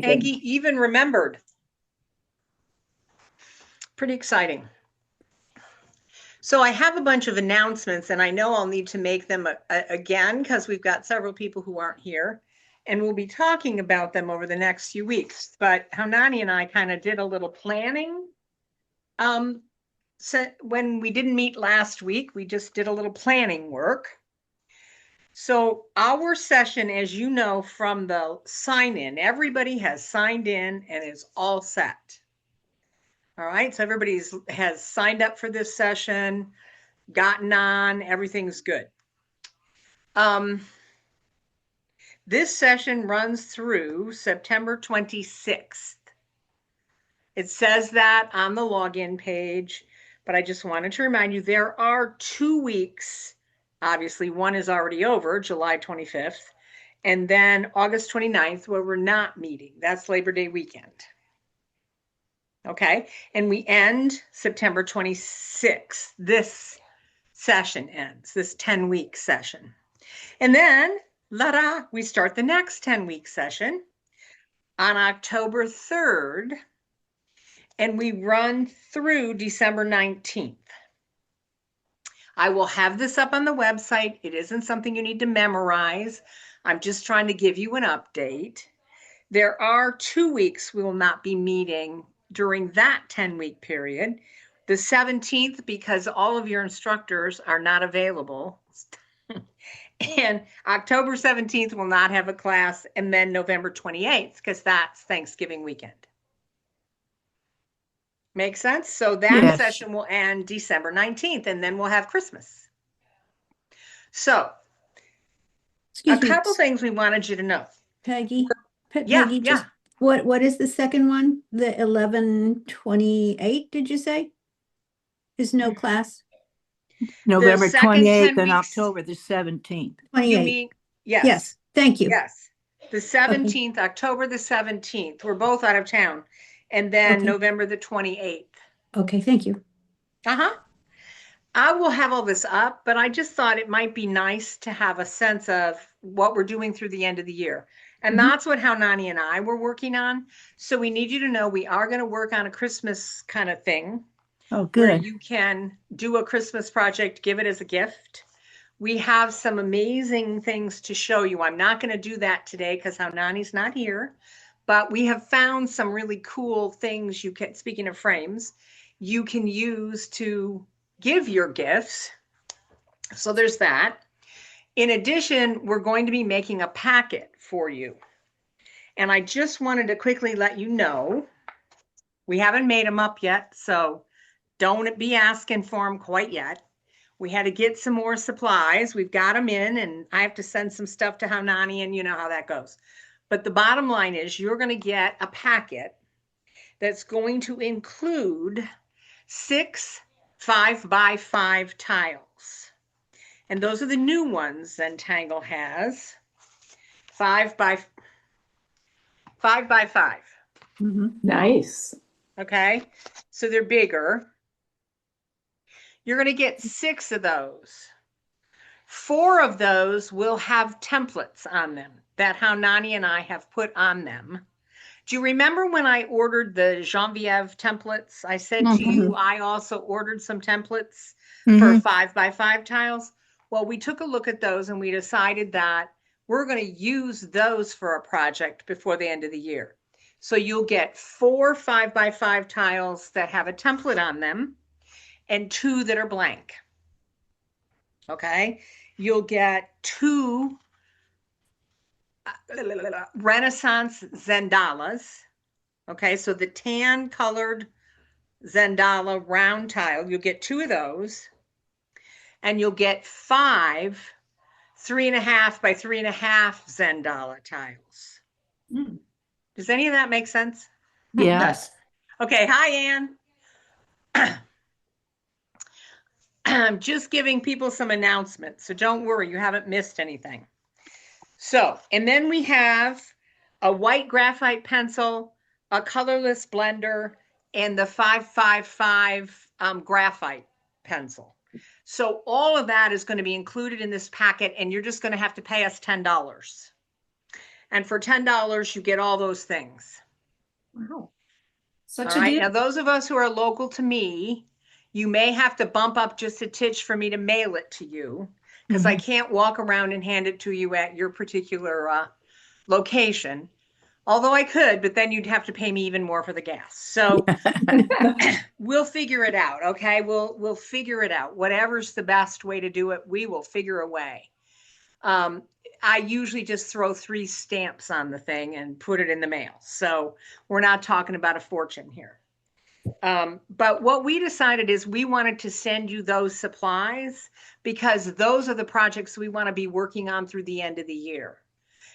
Peggy even remembered. Pretty exciting. So I have a bunch of announcements, and I know I'll need to make them again because we've got several people who aren't here, and we'll be talking about them over the next few weeks. But Haunani and I kind of did a little planning. So when we didn't meet last week, we just did a little planning work. So our session, as you know from the sign in, everybody has signed in and is all set. All right, so everybody has signed up for this session, gotten on, everything's good. This session runs through September 26th. It says that on the login page, but I just wanted to remind you there are 2 weeks. Obviously, one is already over, July 25th, and then August 29th, where we're not meeting. That's Labor Day weekend. Okay, and we end September 26th. This session ends, this 10-week session. And then, we start the next 10-week session on October 3rd, and we run through December 19th. I will have this up on the website. It isn't something you need to memorize. I'm just trying to give you an update. There are 2 weeks we will not be meeting during that 10-week period. The 17th, because all of your instructors are not available. And October 17th will not have a class, and then November 28th, because that's Thanksgiving weekend. Make sense? So that session will end December 19th, and then we'll have Christmas. So a couple things we wanted you to know. Peggy, Yeah. What is the second one? The 11/28, did you say? There's no class? November 28th and October the 17th. 28. You mean, yes. Yes, thank you. Yes. The 17th, okay. October the 17th. We're both out of town. And then November the 28th. Okay, thank you. I will have all this up, but I just thought it might be nice to have a sense of what we're doing through the end of the year. And that's what Haunani and I were working on. So we need you to know we are going to work on a Christmas kind of thing. Oh, good. Where you can do a Christmas project, give it as a gift. We have some amazing things to show you. I'm not going to do that today because Haunani's not here. But we have found some really cool things you can, speaking of frames, you can use to give your gifts. So there's that. In addition, we're going to be making a packet for you. And I just wanted to quickly let you know, we haven't made them up yet, so don't be asking for them quite yet. We had to get some more supplies. We've got them in, and I have to send some stuff to Haunani, and you know how that goes. But the bottom line is you're going to get a packet that's going to include 6 5x5 tiles. And those are the new ones Zentangle has. 5x5. Nice. Okay, so they're bigger. You're going to get 6 of those. 4 of those will have templates on them that Haunani and I have put on them. Do you remember when I ordered the Genevieve templates? I said to you, I also ordered some templates for 5x5 tiles. Well, we took a look at those and we decided that we're going to use those for a project before the end of the year. So you'll get 4 5x5 tiles that have a template on them and 2 that are blank. Okay. You'll get 2 Renaissance Zendalas. Okay, so the tan colored Zendala round tile, you'll get 2 of those, and you'll get 5 3.5 by 3.5 Zendala tiles. Does any of that make sense? Yes. Okay, hi, Ann. I'm just giving people some announcements, so don't worry, you haven't missed anything. So, and then we have a white graphite pencil, a colorless blender, and the 5x5 graphite pencil. So all of that is going to be included in this packet, and you're just going to have to pay us $10. And for $10, you get all those things. Wow. All Such a right. deal. Now, those of us who are local to me, you may have to bump up just a titch for me to mail it to you because I can't walk around and hand it to you at your particular location. Although I could, but then you'd have to pay me even more for the gas. So we'll figure it out. Okay. We'll figure it out. Whatever's the best way to do it, we will figure a way. I usually just throw 3 stamps on the thing and put it in the mail. So we're not talking about a fortune here. But what we decided is we wanted to send you those supplies because those are the projects we want to be working on through the end of the year.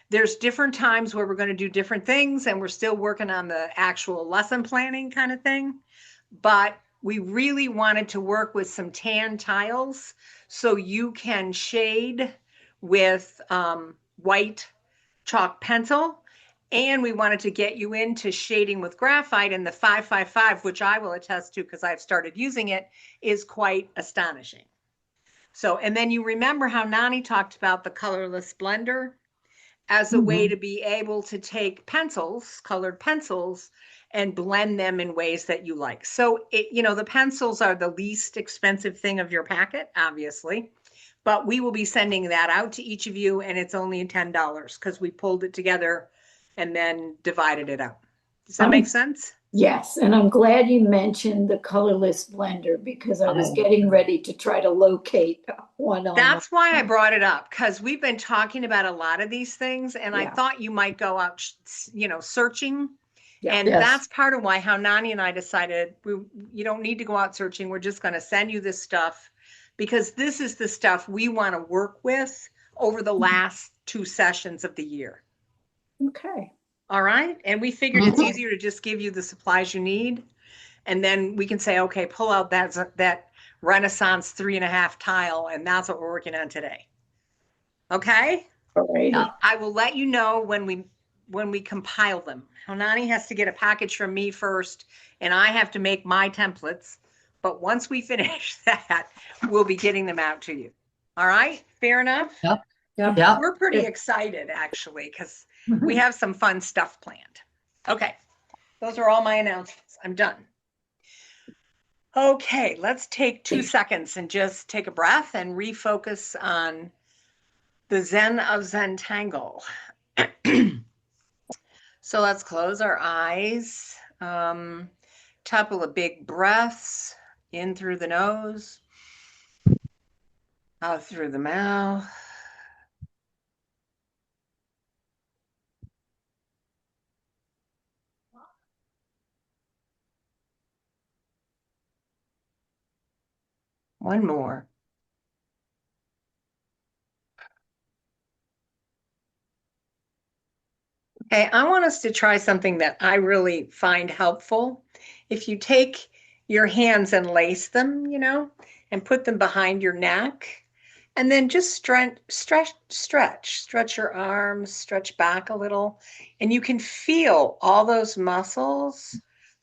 There's different times where we're going to do different things and we're still working on the actual lesson planning kind of thing. But we really wanted to work with some tan tiles so you can shade with white chalk pencil. And we wanted to get you into shading with graphite, and the 555, which I will attest to because I've started using it, is quite astonishing. So, and then you remember how Nani talked about the colorless blender as a way to be able to take pencils, colored pencils, and blend them in ways that you like. So, the pencils are the least expensive thing of your packet, obviously. But we will be sending that out to each of you, and it's only $10 because we pulled it together and then divided it out. Does that make sense? Yes, and I'm glad you mentioned the colorless blender because I was getting ready to try to locate one on. That's why I brought it up, because we've been talking about a lot of these things, and I Yeah. thought you might go out, searching. Yeah. And Yes. that's part of why how Nani and I decided you don't need to go out searching. We're just going to send you this stuff because this is the stuff we want to work with over the last 2 sessions of the year. Okay. All right. And we figured it's easier to just give you the supplies you need. And then we can say, okay, pull out that Renaissance 3.5 tile. And that's what we're working on today. Okay. All right. I will let you know when we compile them. Nani has to get a package from me first, and I have to make my templates. But once we finish that, we'll be getting them out to you. All right. Fair enough. Yep. We're pretty excited actually, because we have some fun stuff planned. Okay. Those are all my announcements. I'm done. Okay. Let's take 2 seconds and just take a breath and refocus on the Zen of Zentangle. So let's close our eyes. Couple of big breaths in through the nose, out through the mouth. One more. Okay, I want us to try something that I really find helpful. If you take your hands and lace them, and put them behind your neck, and then just stretch your arms, stretch back a little, and you can feel all those muscles.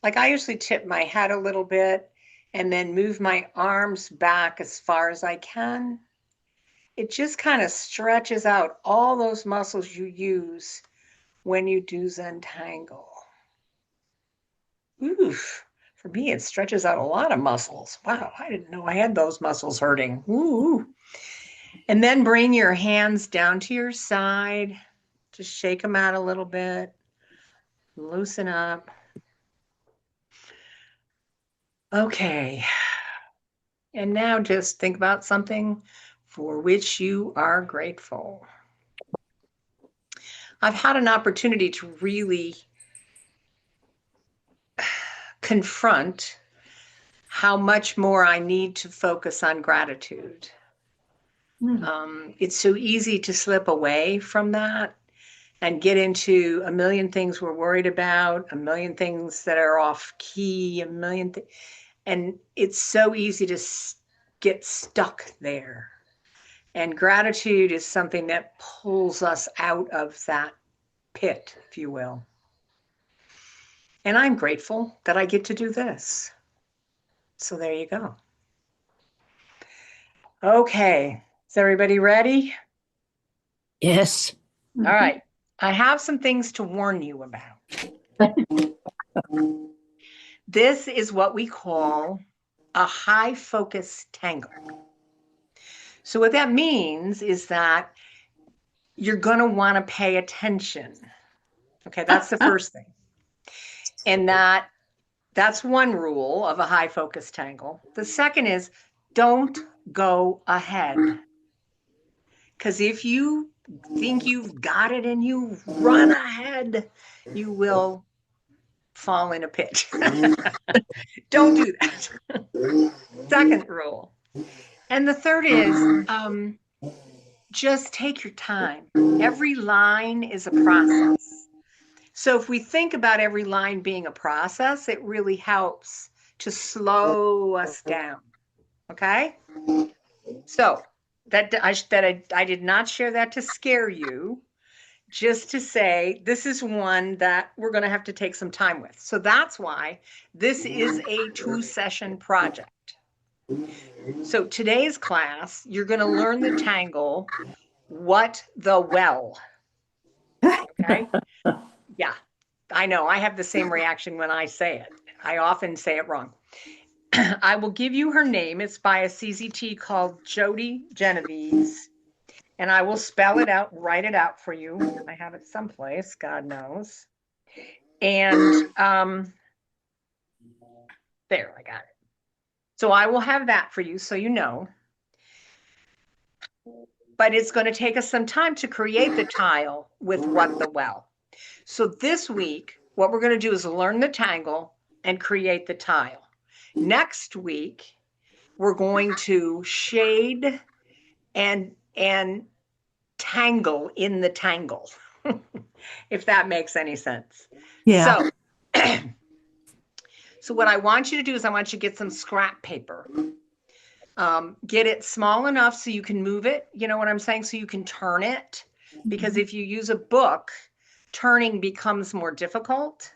Like I usually tip my head a little bit and then move my arms back as far as I can. It just kind of stretches out all those muscles you use when you do Zentangle. Oof, for me, it stretches out a lot of muscles. Wow, I didn't know I had those muscles hurting. Ooh. And then bring your hands down to your side. Just shake them out a little bit. Loosen up. Okay. And now just think about something for which you are grateful. I've had an opportunity to really confront how much more I need to focus on gratitude. It's so easy to slip away from that and get into a million things we're worried about, a million things that are off key, and it's so easy to get stuck there. And gratitude is something that pulls us out of that pit, if you will. And I'm grateful that I get to do this. So there you go. Okay. Is everybody ready? Yes. All right. I have some things to warn you about. This is what we call a high focus tangle. So what that means is that you're going to want to pay attention. Okay, that's the first thing. And that's one rule of a high focus tangle. The second is don't go ahead. Because if you think you've got it and you run ahead, you will fall in a pit. Don't do that. Second rule. And the third is just take your time. Every line is a process. So if we think about every line being a process, it really helps to slow us down. Okay? So I did not share that to scare you, just to say this is one that we're going to have to take some time with. So that's why this is a 2-session project. So today's class, you're going to learn the tangle, what the well. Okay? Yeah, I know. I have the same reaction when I say it. I often say it wrong. I will give you her name. It's by a CZT called Jody Genovese. And I will spell it out, write it out for you. I have it someplace, God knows. And there, I got it. So I will have that for you so you know. But it's going to take us some time to create the tile with what the well. So this week, what we're going to do is learn the tangle and create the tile. Next week, we're going to shade and tangle in the tangle, if that makes any sense. Yeah. So what I want you to do is I want you to get some scrap paper. Get it small enough so you can move it. You know what I'm saying? So you can turn it. Because if you use a book, turning becomes more difficult.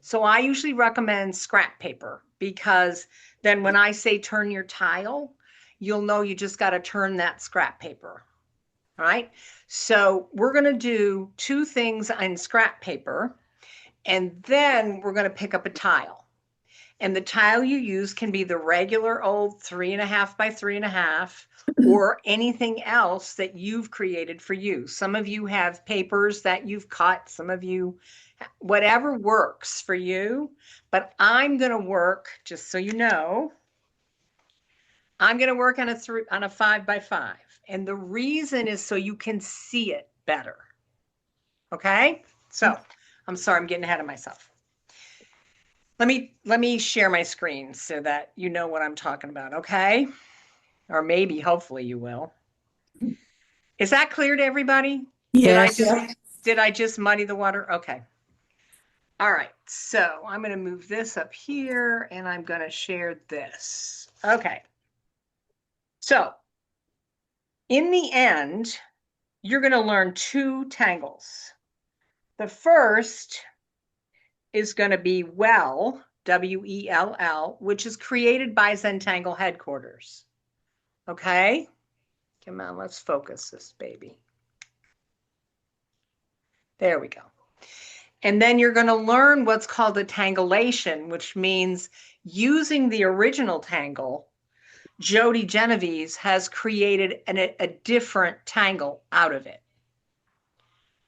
So I usually recommend scrap paper, because then when I say turn your tile, you'll know you just got to turn that scrap paper. All right. So we're going to do 2 things on scrap paper, and then we're going to pick up a tile. And the tile you use can be the regular old 3.5 by 3.5 or anything else that you've created for you. Some of you have papers that you've cut, some of you, whatever works for you. But I'm going to work, just so you know, I'm going to work on a 5 by 5. And the reason is so you can see it better. Okay? So I'm sorry, I'm getting ahead of myself. Let me share my screen so that you know what I'm talking about, okay? Or maybe, hopefully you will. Is that clear to everybody? Yes. Did I just muddy the water? Okay. All right, so I'm going to move this up here and I'm going to share this. Okay. So in the end, you're going to learn 2 tangles. The first is going to be well, W-E-L-L, which is created by Zentangle headquarters. Okay? Come on, let's focus this baby. There we go. And then you're going to learn what's called a tangulation, which means using the original tangle, Jody Genovese has created a different tangle out of it.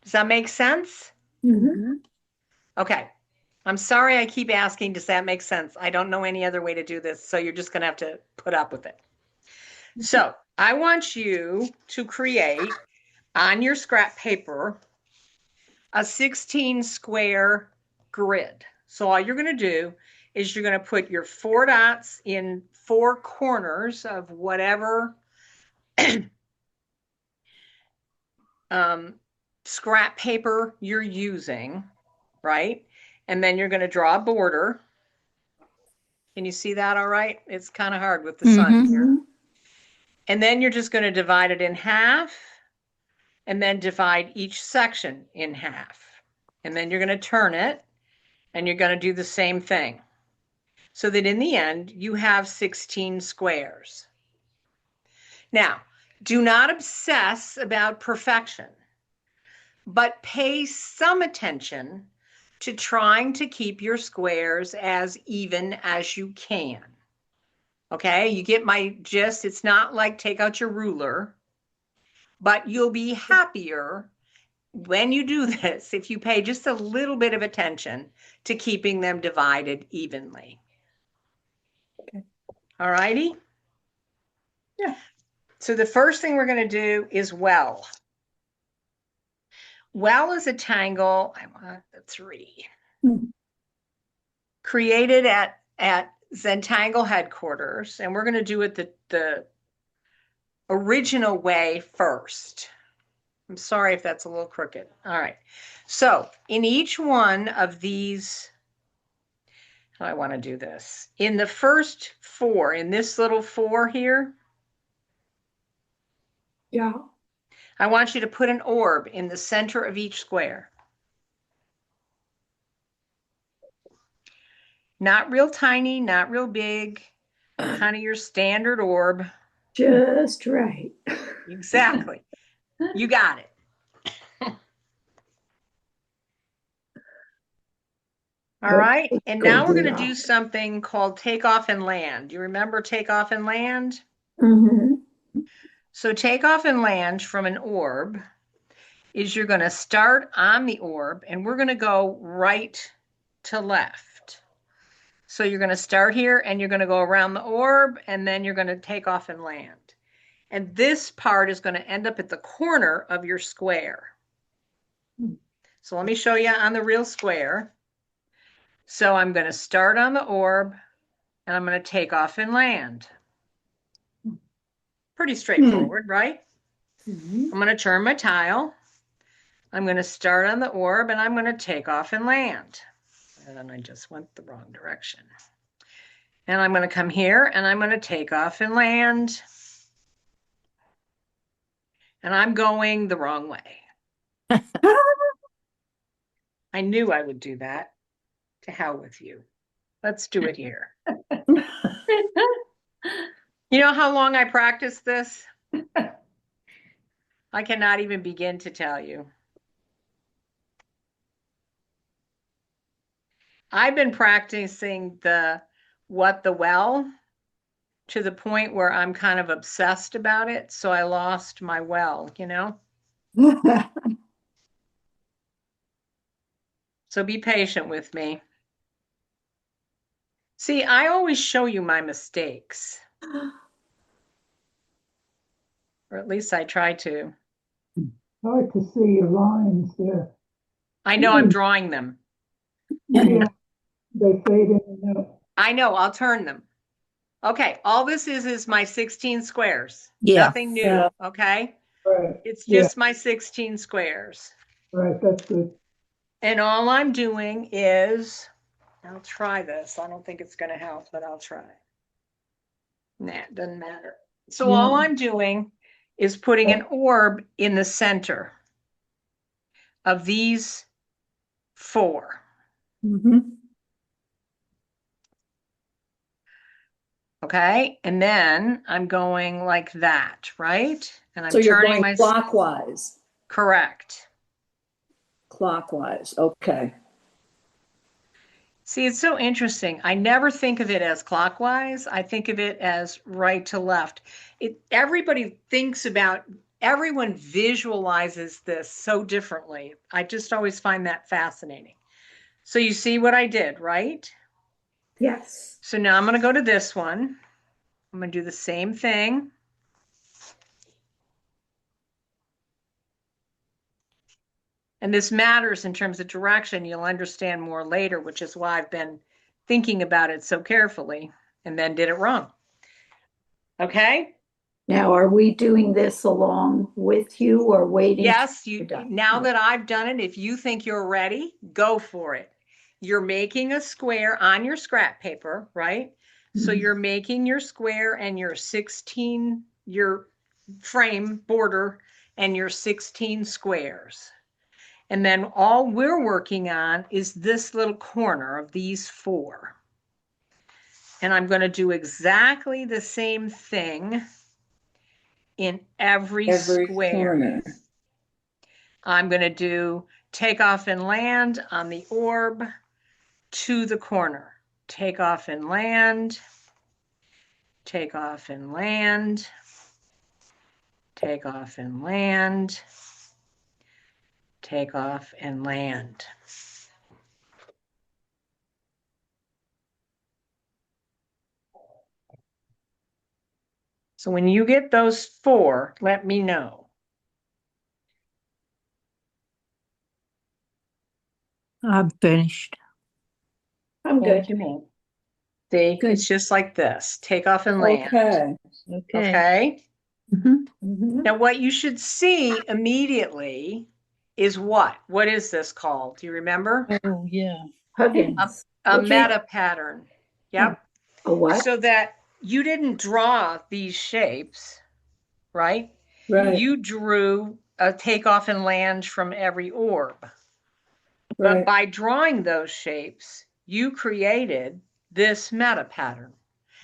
Does that make sense? Mm-hmm. Okay. I'm sorry I keep asking, does that make sense? I don't know any other way to do this, so you're just going to have to put up with it. So I want you to create on your scrap paper a 16 square grid. So all you're going to do is you're going to put your 4 dots in 4 corners of whatever scrap paper you're using, right? And then you're going to draw a border. Can you see that all right? It's kind of hard with the sun here. And then you're just going to divide it in half, and then divide each section in half. And then you're going to turn it, and you're going to do the same thing. So that in the end, you have 16 squares. Now, do not obsess about perfection. but pay some attention to trying to keep your squares as even as you can. Okay, you get my gist. It's not like take out your ruler, but you'll be happier when you do this if you pay just a little bit of attention to keeping them divided evenly. Okay. All righty? Yeah. So the first thing we're going to do is well. Well is a tangle, I want the 3, created at Zentangle headquarters, and we're going to do it the original way first. I'm sorry if that's a little crooked. All right. So in each one of these, how do I want to do this? In the first 4, in this little 4 here, Yeah. I want you to put an orb in the center of each square. Not real tiny, not real big, kind of your standard orb. Just right. Exactly. You got it. All right. And now we're going to do something called take off and land. Do you remember take off and land? Mm-hmm. So take off and land from an orb is you're going to start on the orb and we're going to go right to left. So you're going to start here and you're going to go around the orb and then you're going to take off and land. And this part is going to end up at the corner of your square. So let me show you on the real square. So I'm going to start on the orb and I'm going to take off and land. Pretty straightforward, right? Mm-hmm. I'm going to turn my tile. I'm going to start on the orb and I'm going to take off and land. And then I just went the wrong direction. And I'm going to come here and I'm going to take off and land. And I'm going the wrong way. I knew I would do that. To hell with you. Let's do it here. You know how long I practiced this? I cannot even begin to tell you. I've been practicing the what the well to the point where I'm kind of obsessed about it. So I lost my well, you know? So be patient with me. See, I always show you my mistakes. Or at least I try to. Hard to see your lines there. I know I'm drawing them. Yeah, they fade in and out. I know, I'll turn them. Okay, all this is my 16 squares. Yeah. Nothing new, okay? Right, It's just my 16 squares. right, that's good. And all I'm doing is, I'll try this. I don't think it's going to help, but I'll try. Nah, it doesn't matter. So all I'm doing is putting an orb in the center of these 4. Mm-hmm. Okay, and then I'm going like that, right? And I'm So you're turning going my clockwise. correct. Clockwise. Okay. See, it's so interesting. I never think of it as clockwise. I think of it as right to left. Everybody thinks about, everyone visualizes this so differently. I just always find that fascinating. So you see what I did, right? Yes. So now I'm going to go to this one. I'm going to do the same thing. And this matters in terms of direction. You'll understand more later, which is why I've been thinking about it so carefully and then did it wrong. Okay? Now, are we doing this along with you or waiting? Yes, till you're done? now that I've done it, if you think you're ready, go for it. You're making a square on your scrap paper, right? So you're making your square and your 16, your frame border and your 16 squares. And then all we're working on is this little corner of these 4. And I'm going to do exactly the same thing in every square. corner. I'm going to do take off and land on the orb to the corner. Take off and land. Take off and land. Take off and land. Take off and land. So when you get those 4, let me know. I'm finished. I'm good. Thank you, ma'am. See, Good. it's just like this. Take off and land. Okay. Okay. Mhm. Mhm. Now, what you should see immediately is what? What is this called? Do you remember? Oh, yeah. Huggins. A Okay. meta pattern. Yep. A what? So that you didn't draw these shapes, right? Right, You drew a takeoff and land from every orb. But right. by drawing those shapes, you created this meta pattern.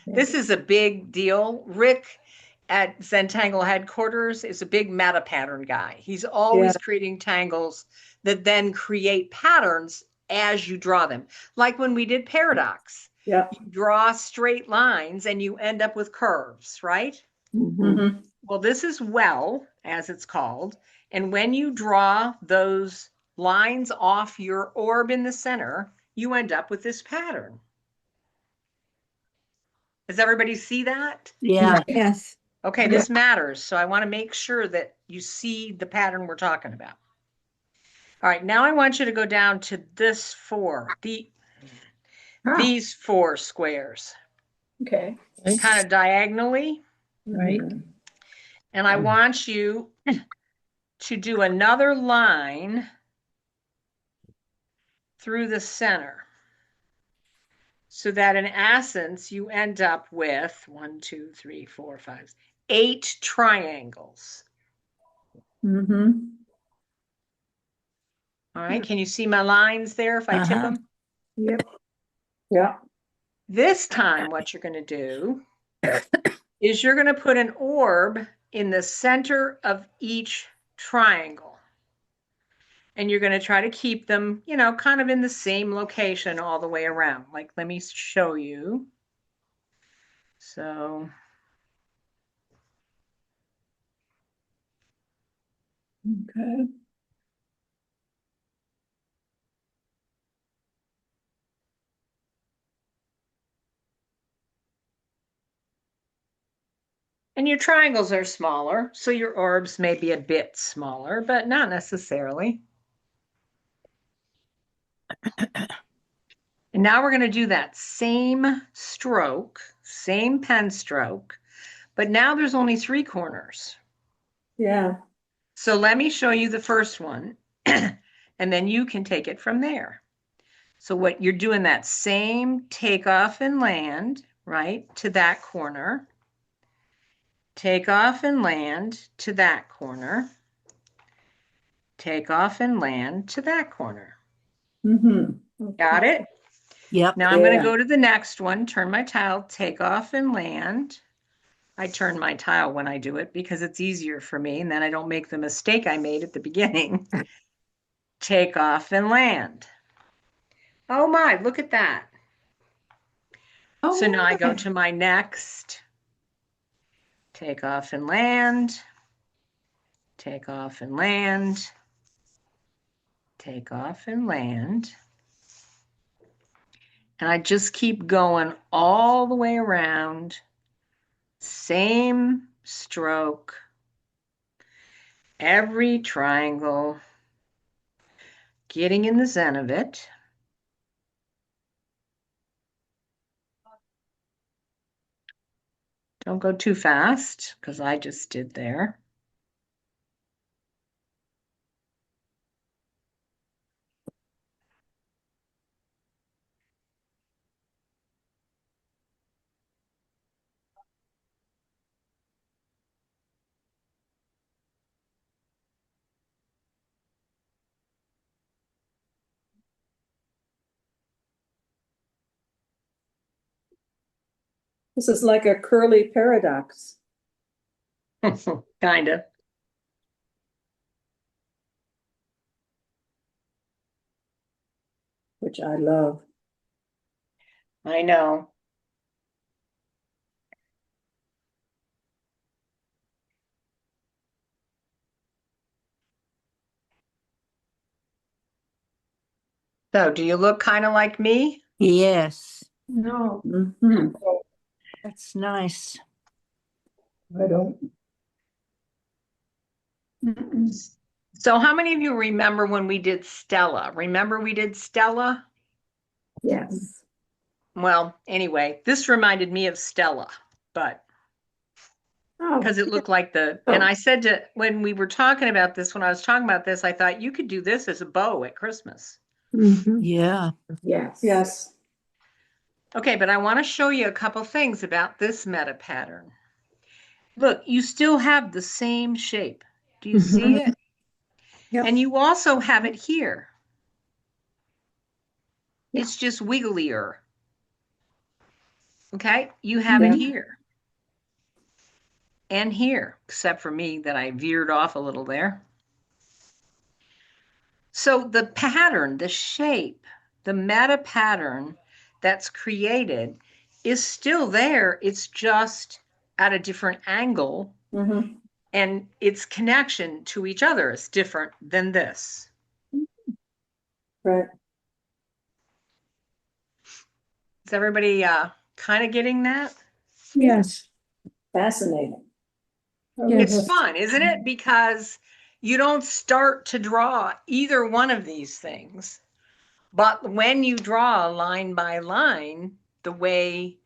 This is a big deal. Rick at Zentangle headquarters is a big meta pattern guy. He's always creating tangles that then create patterns as you draw them. Like when we did Paradox, Yeah. you draw straight lines and you end up with curves, right? Mhm. Mm-hmm. Well, this is well, as it's called. And when you draw those lines off your orb in the center, you end up with this pattern. Does everybody see that? Yeah. Yes. Okay, this matters. So I want to make sure that you see the pattern we're talking about. All right, now I want you to go down to this 4, Ah, these 4 squares, okay. kind of diagonally. Right. Mhm. And I want you to do another line through the center, so that in essence, you end up with 1, 2, 3, 4, 5, 8 triangles. Mm-hmm. All right, can you see my lines there if I tip Uh-huh. them? Yep. Yeah. This time, what you're going to do is you're going to put an orb in the center of each triangle. And you're going to try to keep them, you know, kind of in the same location all the way around. Like, let me show you. So, Okay. and your triangles are smaller, so your orbs may be a bit smaller, but not necessarily. And now we're going to do that same stroke, same pen stroke, but now there's only 3 corners. Yeah. So let me show you the first one, and then you can take it from there. So what you're doing, that same take off and land, right, to that corner. Take off and land to that corner. Take off and land to that corner. Mm-hmm. Got it? Yep. Now I'm going Yeah. to go to the next one, turn my tile, take off and land. I turn my tile when I do it because it's easier for me, and then I don't make the mistake I made at the beginning. Take off and land. Oh my, look at that. Oh, So now I go yeah. to my next. Take off and land. Take off and land. Take off and land. And I just keep going all the way around. Same stroke. Every triangle. Getting in the zen of it. Don't go too fast, because I just did there. This is like a curly paradox. Kind of. which I love. I know. So do you look kind of like me? Yes, No, Mhm. that's nice. I don't. So how many of you remember when we did Stella? Remember we did Stella? Yes. Well, anyway, this reminded me of Stella, but Oh, because it looked like and I said when we were talking about this, when I was talking about this, I thought you could do this as a bow at Christmas. Mhm. Yeah. yes. Yes. Okay, but I want to show you a couple things about this meta pattern. Look, you still have the same shape. Do you see it? Yep. And you also have it here. Yeah. It's just wigglier. Okay, you have it here and here, except for me that I veered off a little there. So the pattern, the shape, the meta pattern that's created is still there. It's just at a different angle, Mhm. and its connection to each other is different than this. Right. Is everybody kind of getting that? Yes. Fascinating. It's Yes. fun, isn't it? Because you don't start to draw either one of these things. But when you draw line by line, the way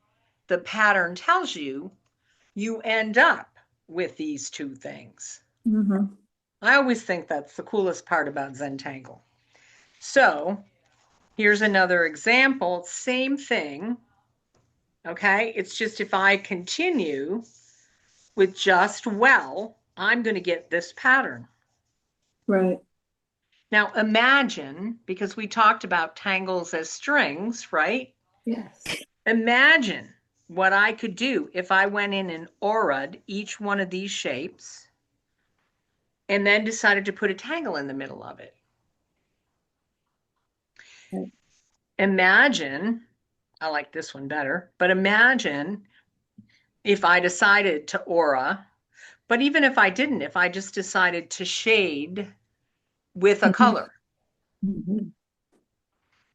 the pattern tells you, you end up with these two things. Mhm. I always think that's the coolest part about Zentangle. So here's another example, same thing. Okay, it's just if I continue with just well, I'm going to get this pattern. Right. Now imagine, because we talked about tangles as strings, right? Yes. Imagine what I could do if I went in and aura'd each one of these shapes and then decided to put a tangle in the middle of it. Right. Imagine, I like this one better, but imagine if I decided to aura, but even if I didn't, if I just decided to shade with a Mhm. color. Mhm.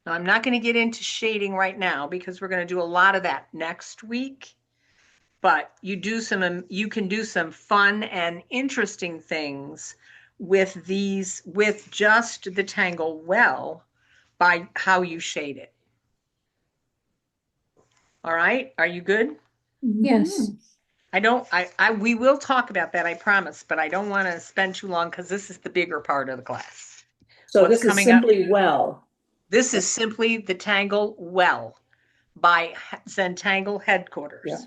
Now, I'm not going to get into shading right now because we're going to do a lot of that next week. But you can do some fun and interesting things with these, with just the tangle well by how you shade it. All right, are you good? Yes. We will talk about that, I promise, but I don't want to spend too long because this is the bigger part of the class. So What's this is coming up? simply well. This is simply the Tangle Well by Zentangle Headquarters. Yeah.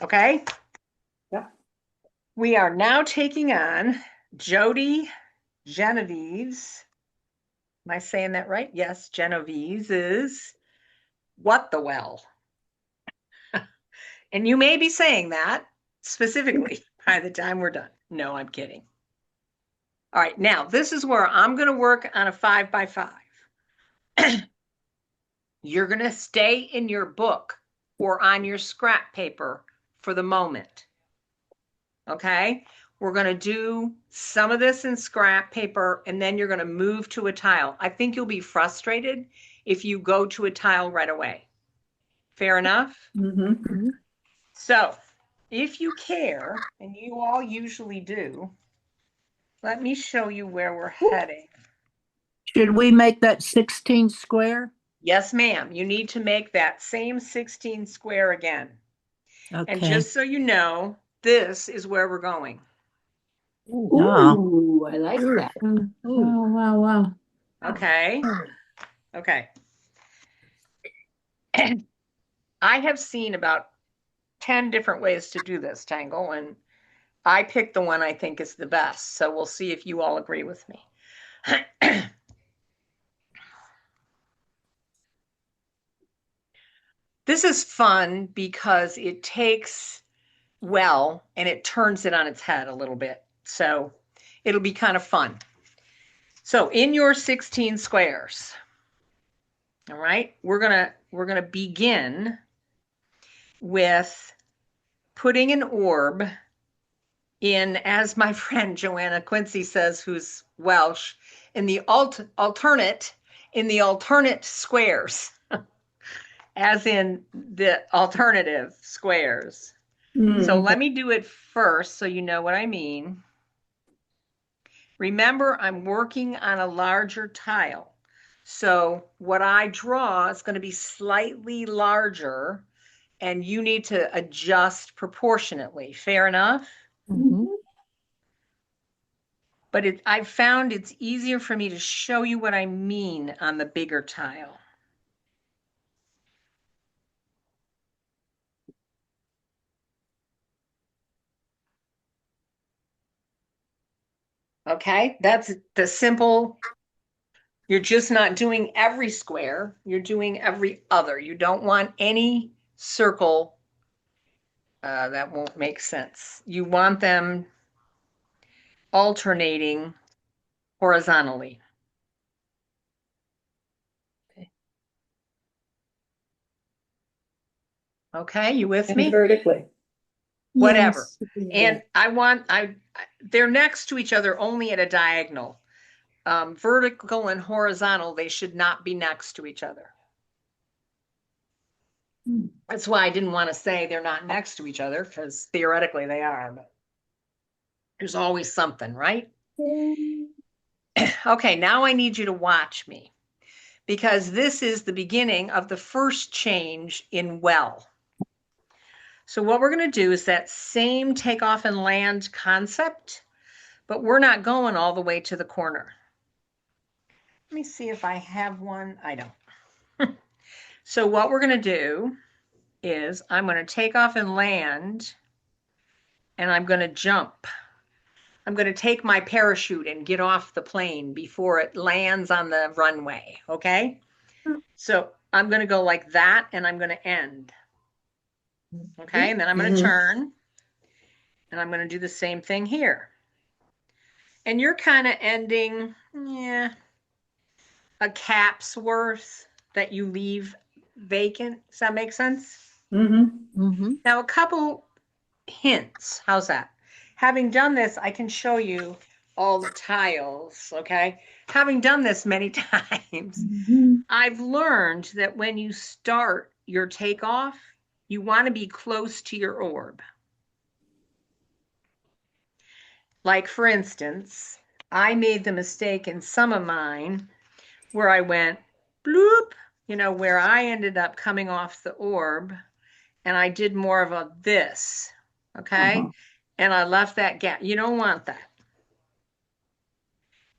Okay? Yeah. We are now taking on Jody Genevieve's. Am I saying that right? Yes, Genevieve's What the Well. And you may be saying that specifically by the time we're done. No, I'm kidding. All right, now this is where I'm going to work on a 5x5. You're going to stay in your book or on your scrap paper for the moment. Okay? We're going to do some of this in scrap paper and then you're going to move to a tile. I think you'll be frustrated if you go to a tile right away. Fair enough? Mhm. So, if you care, and you all usually do, let me show you where we're heading. Should we make that 16 square? Yes, ma'am. You need to make that same 16 square again. And Okay. just so you know, this is where we're going. Wow. Ooh, I like that. Wow, wow, wow. Okay. Okay. And I have seen about 10 different ways to do this, Tangle, and I picked the one I think is the best. So we'll see if you all agree with me. This is fun because it takes well and it turns it on its head a little bit. So it'll be kind of fun. So in your 16 squares, All right, we're gonna begin with putting an orb in, as my friend Joanna Quincy says, who's Welsh, in the alternate squares, as in the alternative squares. So let me do it first so you know what I mean. Remember, I'm working on a larger tile. So what I draw is going to be slightly larger, and you need to adjust proportionately. Fair enough? Mhm. But I've found it's easier for me to show you what I mean on the bigger tile. Okay, that's the simple. You're just not doing every square, you're doing every other. You don't want any circle. That won't make sense. You want them alternating horizontally. Okay, you with And me? vertically. Whatever. Yes. And they're next to each other only at a diagonal. Vertical and horizontal, they should not be next to each other. That's why I didn't want to say they're not next to each other, because theoretically they are, but there's always something, right? Okay, now I need you to watch me, because this is the beginning of the first change in well. So what we're going to do is that same takeoff and land concept, but we're not going all the way to the corner. Let me see if I have one. I don't. So what we're going to do is I'm going to take off and land, and I'm going to jump. I'm going to take my parachute and get off the plane before it lands on the runway, okay? So I'm going to go like that, and I'm going to end, okay? And then I'm going to turn, and I'm going to do the same thing here. And you're kind of ending, yeah, a cap's worth that you leave vacant. Does that make sense? Mhm. Now, a couple hints. How's that? Having done this, I can show you all the tiles, okay? Having done this many times, I've learned that when you start your takeoff, you want to be close to your orb. Like, for instance, I made the mistake in some of mine where I went bloop, where I ended up coming off the orb, and I did more of a this, okay? And I left that gap. You don't want that.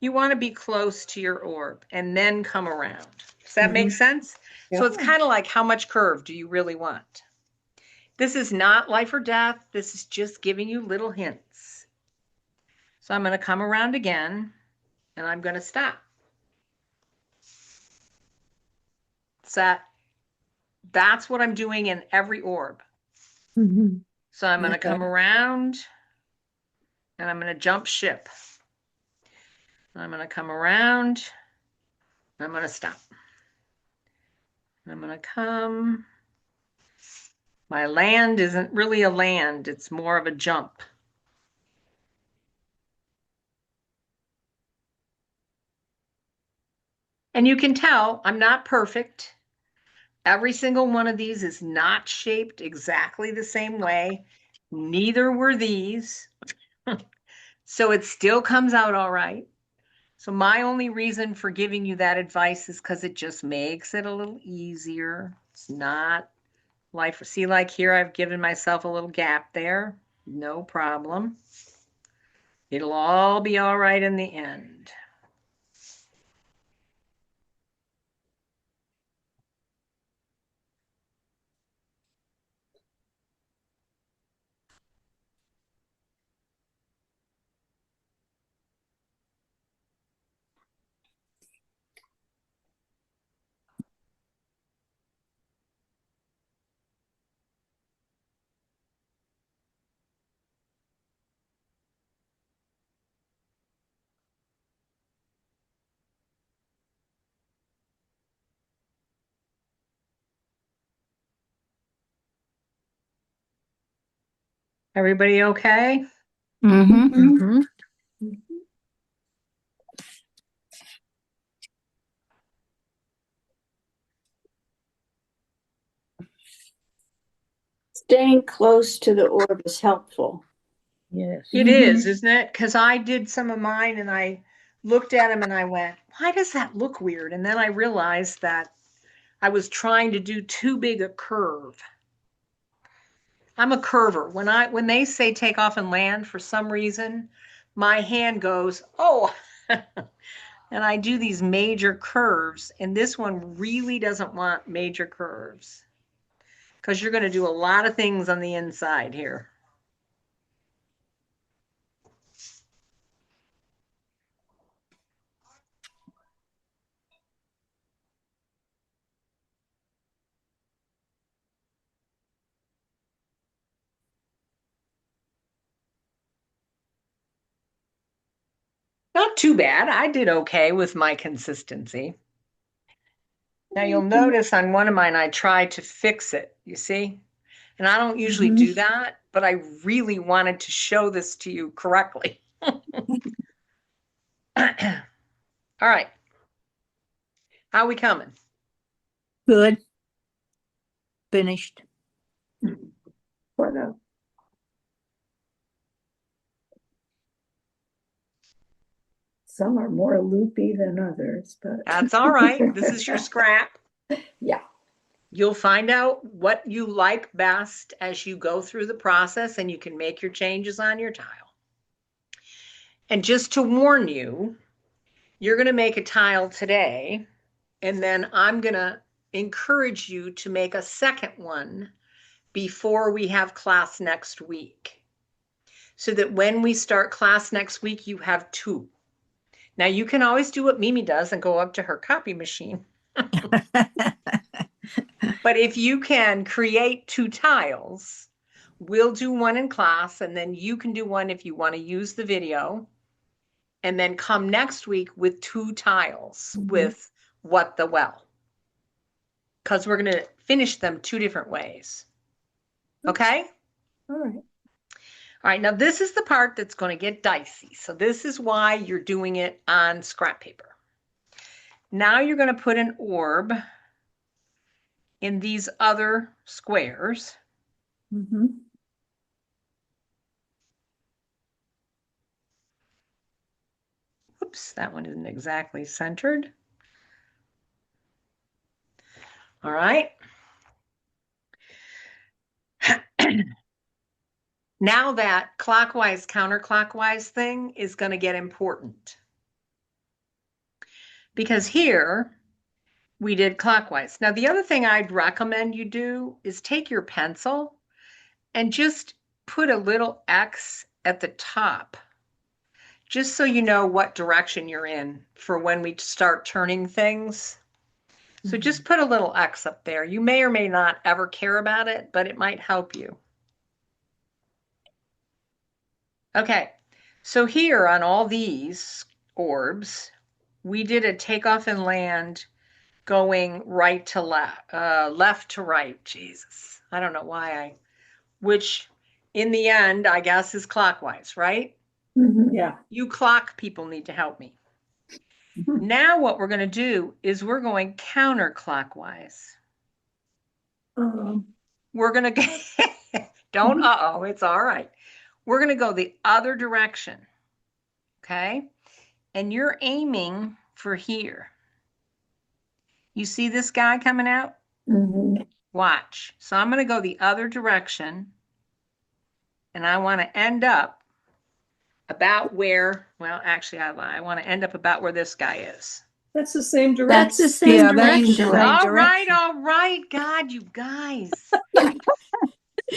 You want to be close to your orb and then come around. Does that make sense? So it's kind of like, how much curve do you really want? This is not life or death. This is just giving you little hints. So I'm going to come around again, and I'm going to stop. So that's what I'm doing in every orb. So I'm going to come around, and I'm going to jump ship. I'm going to come around, and I'm going to stop. I'm going to come. My land isn't really a land. It's more of a jump. And you can tell I'm not perfect. Every single one of these is not shaped exactly the same way. Neither were these. So it still comes out all right. So my only reason for giving you that advice is because it just makes it a little easier. It's not life. See, like here, I've given myself a little gap there. No problem. It'll all be all right in the end. Everybody okay? Mm-hmm. Mhm. Staying close to the orb is helpful. Yes. It Mhm. is, isn't it? Because I did some of mine and I looked at them and I went, why does that look weird? And then I realized that I was trying to do too big a curve. I'm a curver. When they say take off and land, for some reason, my hand goes, oh, and I do these major curves. And this one really doesn't want major curves because you're going to do a lot of things on the inside here. Not too bad. I did okay with my consistency. Now you'll notice on one of mine, I tried to fix it, you see? And I don't usually Mhm. do that, but I really wanted to show this to you correctly. All right. How we coming? Good. Finished. What a, some are more loopy than others, but. That's all right. This is your scrap. Yeah. You'll find out what you like best as you go through the process and you can make your changes on your tile. And just to warn you, you're going to make a tile today, and then I'm going to encourage you to make a second one before we have class next week, so that when we start class next week, you have two. Now, you can always do what Mimi does and go up to her copy machine. But if you can create two tiles, we'll do one in class, and then you can do one if you want to use the video, and then come next week with two tiles with what the well, because we're going to finish them two different ways. Okay? All right. All right, now this is the part that's going to get dicey. So this is why you're doing it on scrap paper. Now you're going to put an orb in these other squares. Mhm. Oops, that one isn't exactly centered. All right. Now that clockwise, counterclockwise thing is going to get important. Because here we did clockwise. Now, the other thing I'd recommend you do is take your pencil and just put a little X at the top, just so you know what direction you're in for when we start turning things. So just put a little X up there. You may or may not ever care about it, but it might help you. Okay, so here on all these orbs, we did a takeoff and land going right to left, left to right. Jesus, I don't know why which in the end, I guess, is clockwise, right? Mhm. Yeah. You clock people need to help me. Now what we're going to do is we're going counterclockwise. We're going to don't uh-oh, it's all right. We're going to go the other direction. Okay? And you're aiming for here. You see this guy coming out? Mhm. Watch. So I'm going to go the other direction, and I want to end up about where, well, actually, I want to end up about where this guy is. That's the same That's the direction. same Yeah, that's the direction. same All direction. right. God, you guys.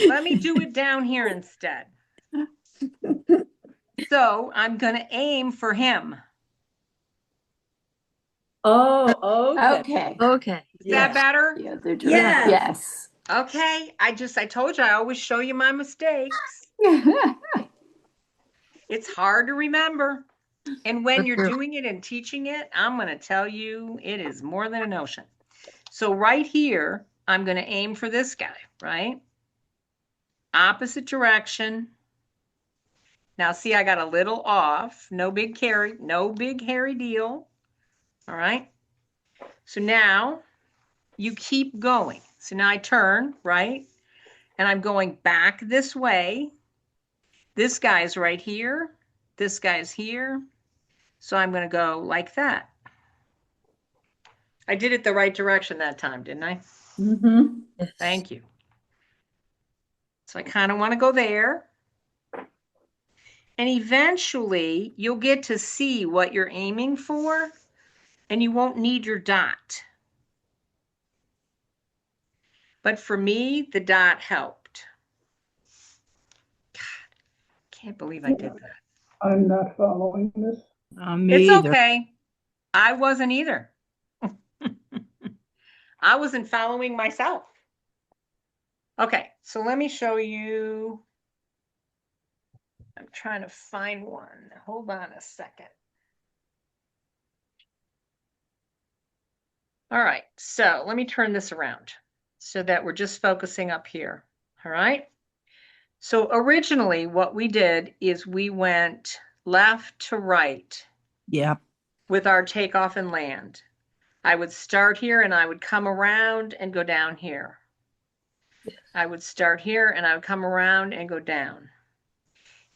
Let me do it down here instead. So I'm going to aim for him. Oh, okay. Okay. Okay. Is that better? Yeah, they're Yes. Yes. Okay. I told you I always show you my mistakes. It's hard to remember. And when you're doing it and teaching it, I'm going to tell you it is more than a notion. So right here, I'm going to aim for this guy, right? opposite direction. Now see, I got a little off, no big hairy deal. All right. So now you keep going. So now I turn, right? And I'm going back this way. This guy's right here. This guy's here. So I'm going to go like that. I did it the right direction that time, didn't I? Mm-hmm. Thank you. So I kind of want to go there. And eventually you'll get to see what you're aiming for, and you won't need your dot. But for me, the dot helped. God, can't believe I did that. I'm not following this. Me It's either. okay. I wasn't either. I wasn't following myself. Okay, so let me show you. I'm trying to find one. Hold on a second. All right, so let me turn this around so that we're just focusing up here. All right. So originally what we did is we went left to right Yeah. with our takeoff and land. I would start here and I would come around and go down here. I would start here and I would come around and go down.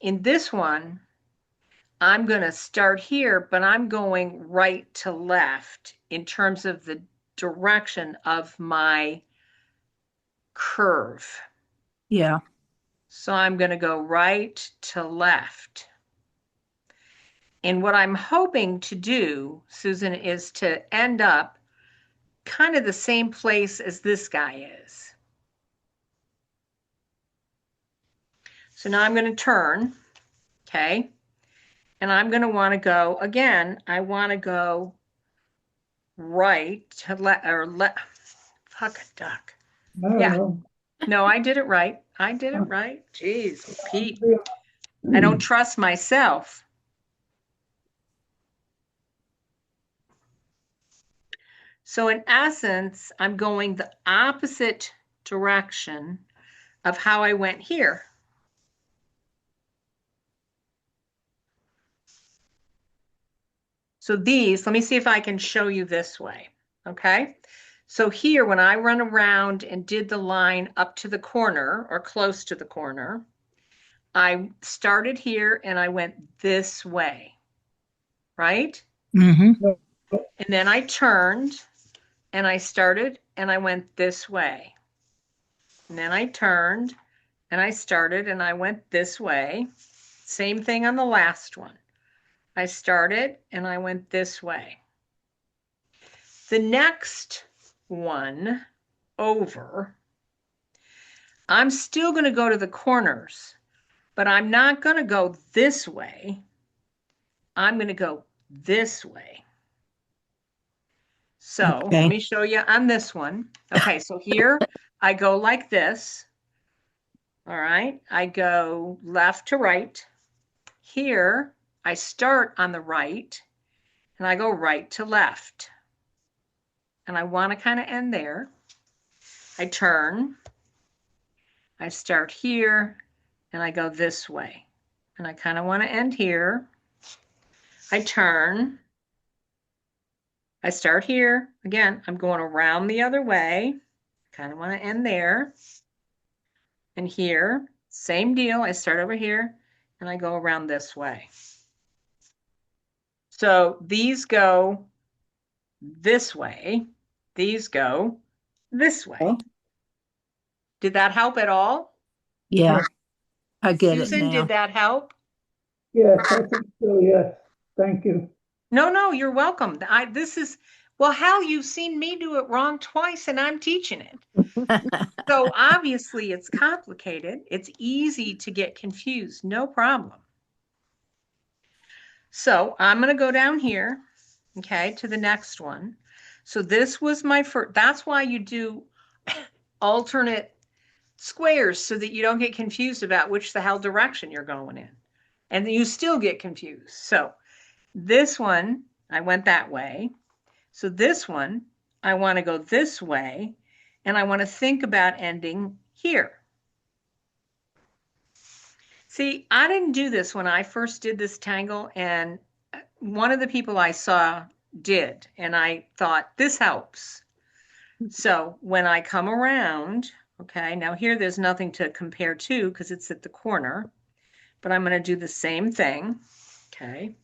In this one, I'm going to start here, but I'm going right to left in terms of the direction of my curve. Yeah. So I'm going to go right to left. And what I'm hoping to do, Susan, is to end up kind of the same place as this guy is. So now I'm going to turn, okay? And I'm going to want to go, again, I want to go right to left, or left, fuck a duck. I don't Yeah. know. No, I did it right. I did it right. Jeez, Pete, I Hmm. don't trust myself. So in essence, I'm going the opposite direction of how I went here. So these, let me see if I can show you this way, okay? So here, when I run around and did the line up to the corner or close to the corner, I started here and I went this way, right? Mm-hmm. And then I turned and I started and I went this way. And then I turned and I started and I went this way. Same thing on the last one. I started and I went this way. The next one over, I'm still going to go to the corners, but I'm not going to go this way. I'm going to go this way. So Okay. let me show you on this one. Okay, so here I go like this. All right, I go left to right. Here I start on the right and I go right to left. And I want to kind of end there. I turn, I start here, and I go this way. And I kind of want to end here. I turn, I start here. Again, I'm going around the other way. Kind of want to end there. And here, same deal. I start over here, and I go around this way. So these go this way. These go this way. Did that help at all? Yeah. I get Susan, it now. did that help? Yes, I think so, yes. Thank you. No, you're welcome. Well, Hal, you've seen me do it wrong twice and I'm teaching it. So obviously it's complicated. It's easy to get confused, no problem. So I'm going to go down here, okay, to the next one. So this was my first, that's why you do alternate squares so that you don't get confused about which the hell direction you're going in. And then you still get confused. So this one, I went that way. So this one, I want to go this way, and I want to think about ending here. See, I didn't do this when I first did this tangle, and one of the people I saw did, and I thought this helps. So when I come around, okay, now here there's nothing to compare to because it's at the corner, but I'm going to do the same thing, okay?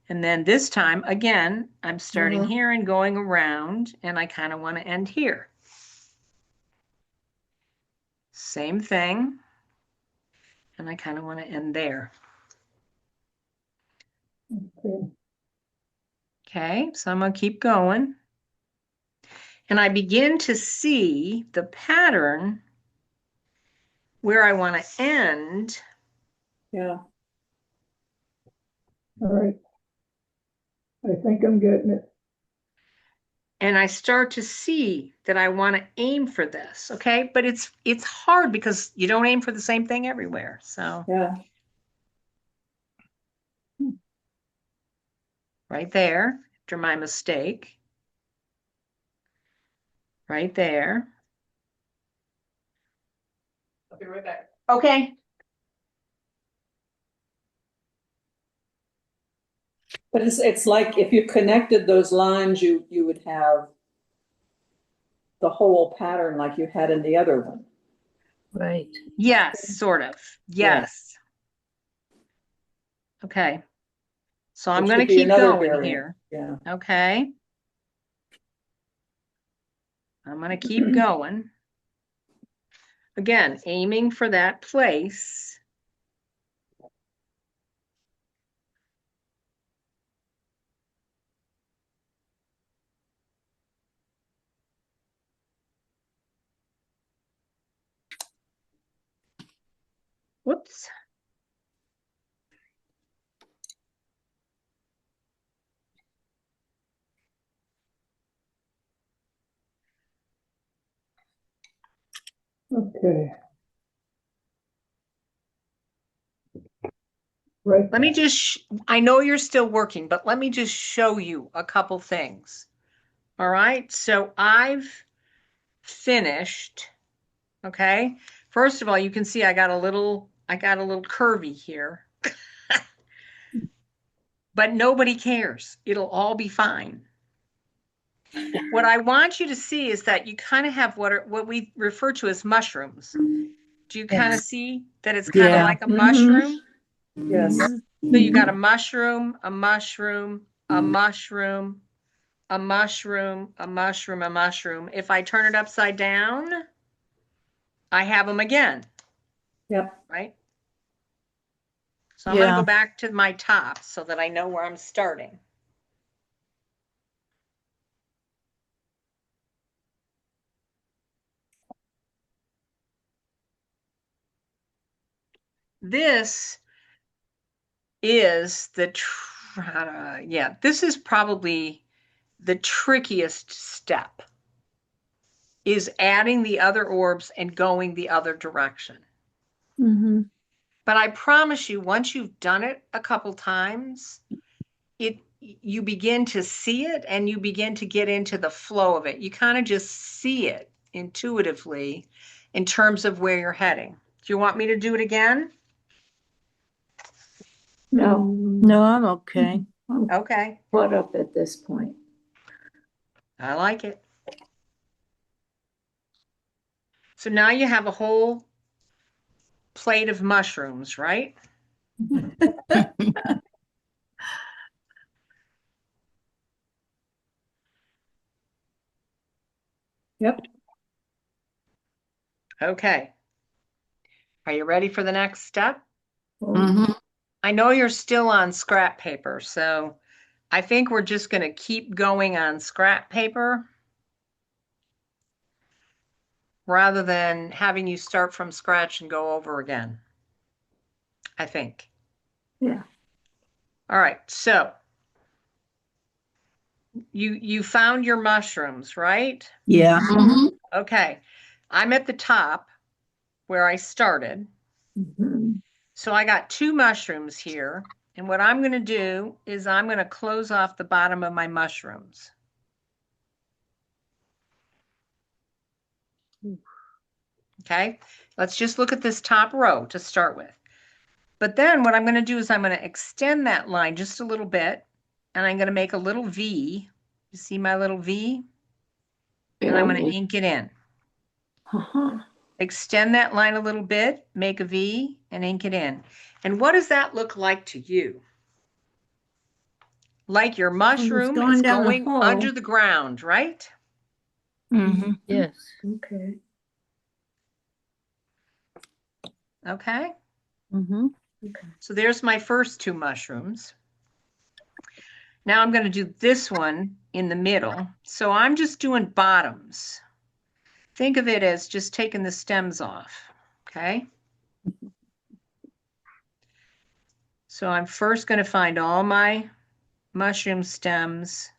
And then this time, again, I'm starting here and going around, and I kind of want to end here. Same thing. And I kind of want to end there. Okay. Okay, so I'm going to keep going. And I begin to see the pattern where I want to end. Yeah. All right. I think I'm getting it. And I start to see that I want to aim for this, okay? But it's hard because you don't aim for the same thing everywhere. So Yeah. right there, after my mistake. Right there. I'll be right back. Okay. But it's like if you connected those lines, you would have the whole pattern like you had in the other one. Right. Yes, sort of. Yes. Okay. So I'm Which going to would be keep another going variant. here. Yeah. Okay. I'm going to keep going. Again, aiming for that place. Whoops. Okay. Right. Let me just, I know you're still working, but let me just show you a couple things. All right. So I've finished. Okay. First of all, you can see I got a little curvy here, but nobody cares. It'll all be fine. What I want you to see is that you kind of have what we refer to as mushrooms. Do you kind of see that it's kind of Yeah. like a mushroom? Yes. So you got a mushroom, a mushroom, a mushroom, a mushroom, a mushroom, a mushroom. If I turn it upside down, I have them again. Yep. Right? So I'm going to Yeah. go back to my top so that I know where I'm starting. This is this is probably the trickiest step, is adding the other orbs and going the other direction. Mhm. But I promise you, once you've done it a couple times, you begin to see it and you begin to get into the flow of it. You kind of just see it intuitively in terms of where you're heading. Do you want me to do it again? No, No, I'm okay. I'm Okay, caught up at this point. I like it. So now you have a whole plate of mushrooms, right? Yep. Okay. Are you ready for the next step? Mhm. I know you're still on scrap paper, so I think we're just going to keep going on scrap paper rather than having you start from scratch and go over again. I think. Yeah. All right. So you found your mushrooms, right? Yeah. Okay. I'm at the top where I started. Mhm. So I got 2 mushrooms here. And what I'm going to do is I'm going to close off the bottom of my mushrooms. Okay. Let's just look at this top row to start with. But then what I'm going to do is I'm going to extend that line just a little bit, and I'm going to make a little V. You see my little V? And I'm going to ink it in. Uh-huh. Extend that line a little bit, make a V, and ink it in. And what does that look like to you? Like your mushroom going is down the going hole. under the ground, right? Mhm. Yes. Okay. Okay. Mm-hmm. So there's my first two mushrooms. Now I'm going to do this one in the middle. So I'm just doing bottoms. Think of it as just taking the stems off. Okay. So I'm first going to find all my mushroom stems,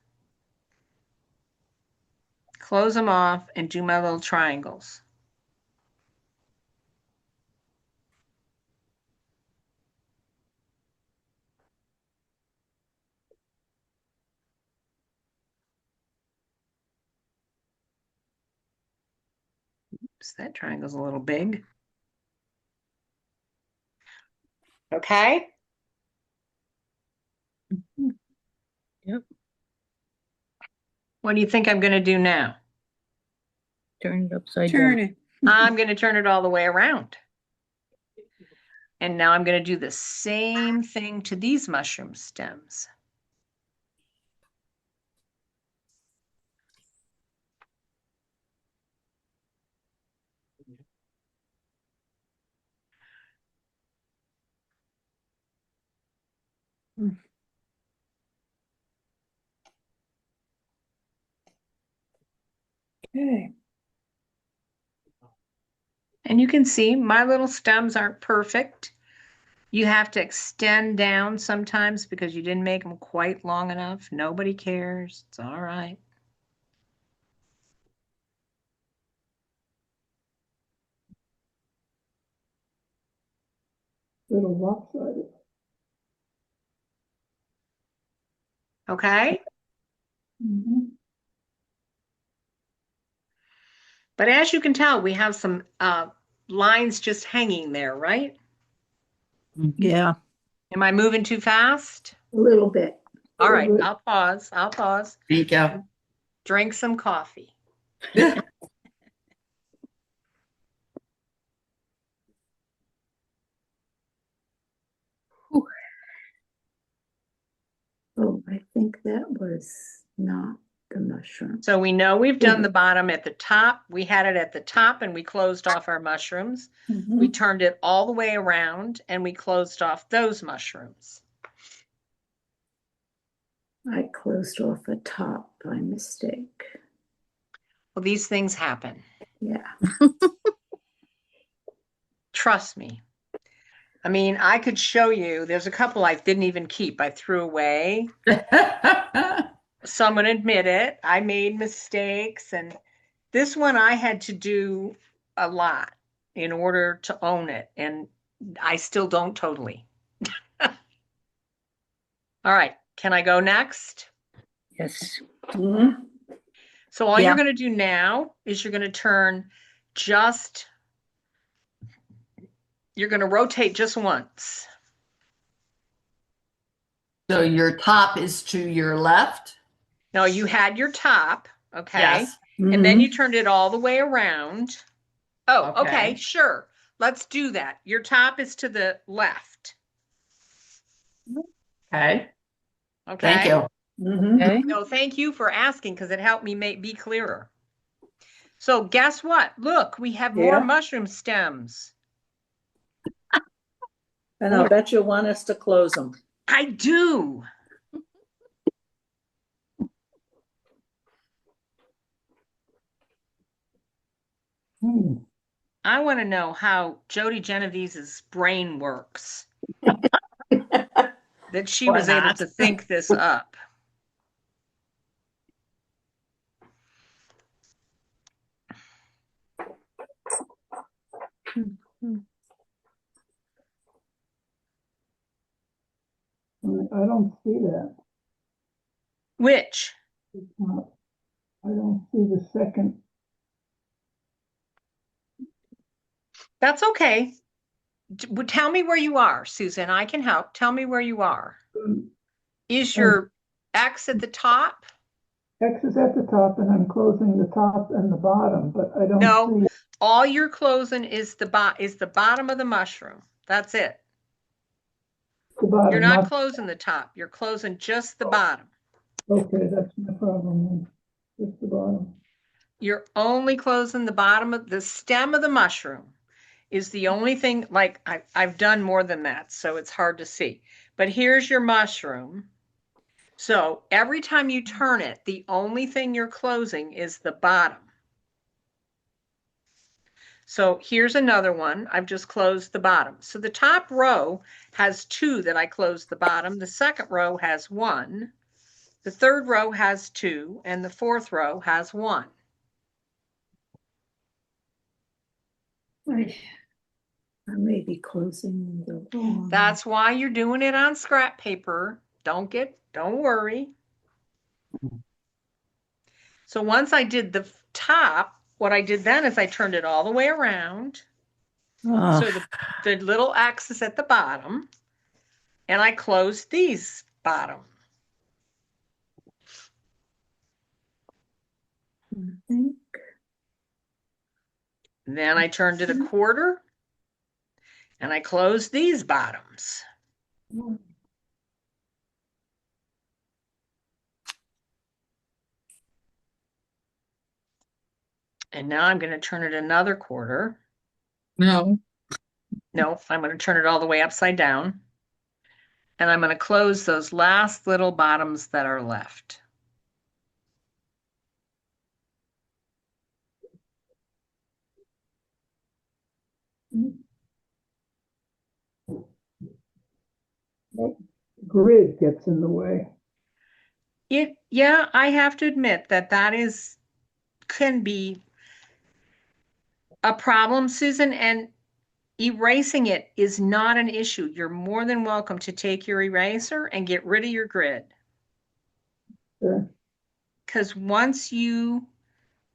close them off, and do my little triangles. Oops, that triangle's a little big. Okay. Yep. What do you think I'm going to do now? Turn it upside Turn down. it. I'm going to turn it all the way around. And now I'm going to do the same thing to these mushroom stems. Okay. And you can see my little stems aren't perfect. You have to extend down sometimes because you didn't make them quite long enough. Nobody cares. It's all right. Little lopsided. Okay. Mhm. But as you can tell, we have some lines just hanging there, right? Yeah. Am I moving too fast? A little bit. All right, Little bit. I'll pause. I'll pause. Thank you. Drink some coffee. Oh, I think that was not the mushroom. So we know we've done the bottom at the top. We had it at the top and we closed off our mushrooms. We turned it all the way around and we closed off those mushrooms. I closed off a top by mistake. Well, these things happen. Yeah. Trust me. I mean, I could show you, there's a couple I didn't even keep. I threw away. Someone admit it. I made mistakes. And this one I had to do a lot in order to own it. And I still don't totally. All right. Can I go next? Yes. Mhm. So all Yeah. you're going to do now is you're going to turn just, you're going to rotate just once. So your top is to your left? No, you had your top, okay? Yes. And then you turned it all the way around. Oh, okay, Okay. sure. Let's do that. Your top is to the left, Okay. okay? Thank you. Mhm. Okay. No, thank you for asking because it helped me be clearer. So guess what? Look, we have more Yeah. mushroom stems. And I'll bet you want us to close them. I do. I want to know how Jody Geneviese's brain works. That she Why was able not? to think this up. I don't see that. Which? It's not, I don't see the second. That's okay. Tell me where you are, Susan. I can help. Tell me where you are. Is your X at the top? X is at the top and I'm closing the top and the bottom, but I don't No, see all you're closing is the bottom of the mushroom. That's it. the bottom. You're not closing the top. You're closing just the bottom. Okay, that's my problem then. Just the bottom. You're only closing the bottom of the stem of the mushroom is the only thing, like I've done more than that, so it's hard to see. But here's your mushroom. So every time you turn it, the only thing you're closing is the bottom. So here's another one. I've just closed the bottom. So the top row has 2 that I closed the bottom. The second row has 1. The third row has 2, and the fourth row has 1. I may be closing the wrong. That's why you're doing it on scrap paper. Don't worry. So once I did the top, what I did then is I turned it all the way around. Oh, So the little X is at the bottom, and I closed these bottom. I think. Then I turned it a quarter, and I closed these bottoms. And now I'm going to turn it another quarter. No. No, I'm going to turn it all the way upside down. And I'm going to close those last little bottoms that are left. Grid gets in the way. Yeah, I have to admit that can be a problem, Susan, and erasing it is not an issue. You're more than welcome to take your eraser and get rid of your grid. Sure. Because once you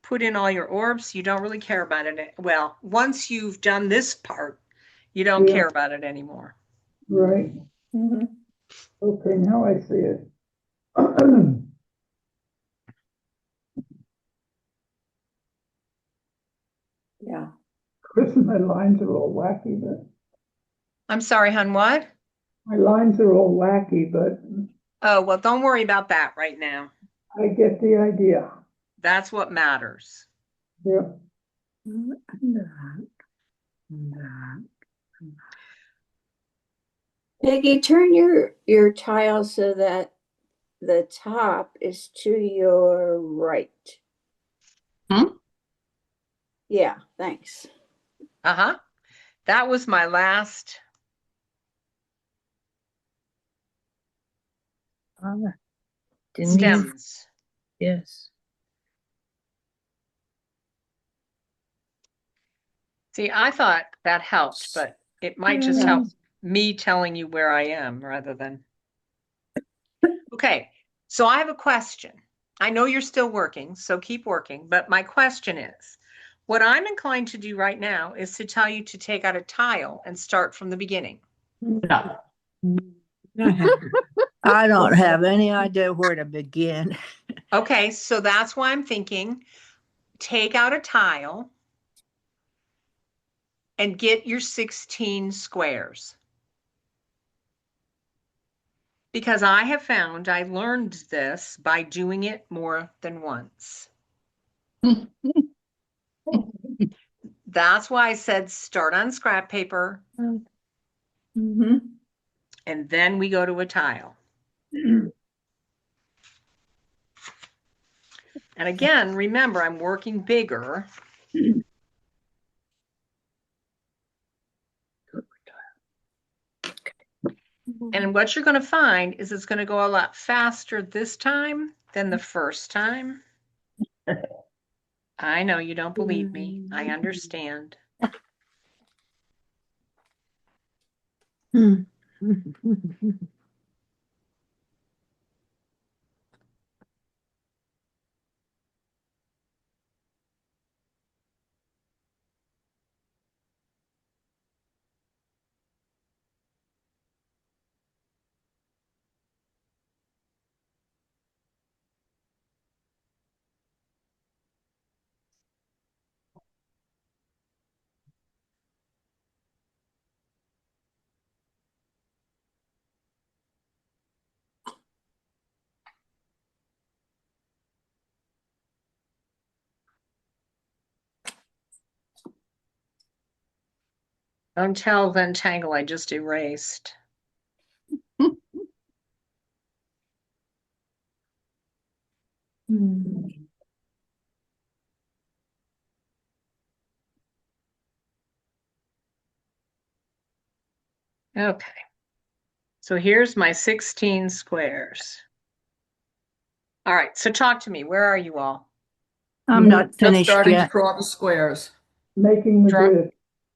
put in all your orbs, you don't really care about it. Well, once you've done this part, you don't Yeah. care about it anymore. Right. Mhm. Okay, now I see it. Yeah. Chris, my lines are all wacky, but I'm sorry, hon, what? my lines are all wacky, but Oh, well, don't worry about that right now. I get the idea. That's what matters. Yeah. And that, and that. Peggy, turn your tile so that the top is to your right. Hmm? Yeah, thanks. Uh-huh. That was my last. didn't mean, Stems. yes. See, I thought that helped, but it might just help me telling you where I am rather than. Okay, so I have a question. I know you're still working, so keep working, but my question is, what I'm inclined to do right now is to tell you to take out a tile and start from the beginning. No. I don't have any idea where to begin. Okay, so that's why I'm thinking, take out a tile and get your 16 squares. Because I have found I learned this by doing it more than once. That's why I said start on scrap paper Mm-hmm. and then we go to a tile. And again, remember, I'm working bigger. And what you're going to find is it's going to go a lot faster this time than the first time. I know you don't believe me. I understand. Hmm. Don't tell Ventangle I just erased. Hmm. Okay. So here's my 16 squares. All right, so talk to me. Where are you all? I'm not Just finished starting to yet. draw the squares. Making the Draw- grid.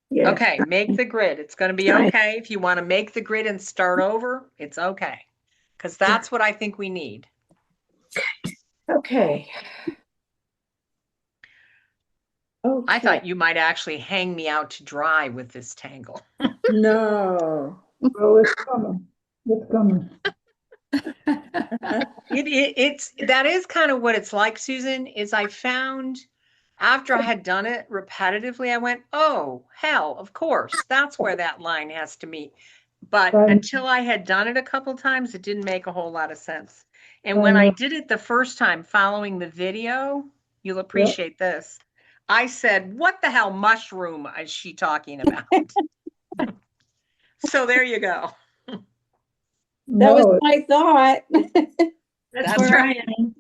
Yeah. Okay, make the grid. It's going to be Right. okay. If you want to make the grid and start over, it's okay. Because that's what I think we need. Okay. I Okay. thought you might actually hang me out to dry with this tangle. No. Oh, it's coming. It's coming. That is kind of what it's like, Susan, is I found after I had done it repetitively, I went, oh, hell, of course, that's where that line has to meet. But Right. until I had done it a couple times, it didn't make a whole lot of sense. And I when I know. did it the first time following the video, you'll appreciate this. I said, what the hell mushroom is she talking about? So there you go. That was No, my thought. That's where right. I am.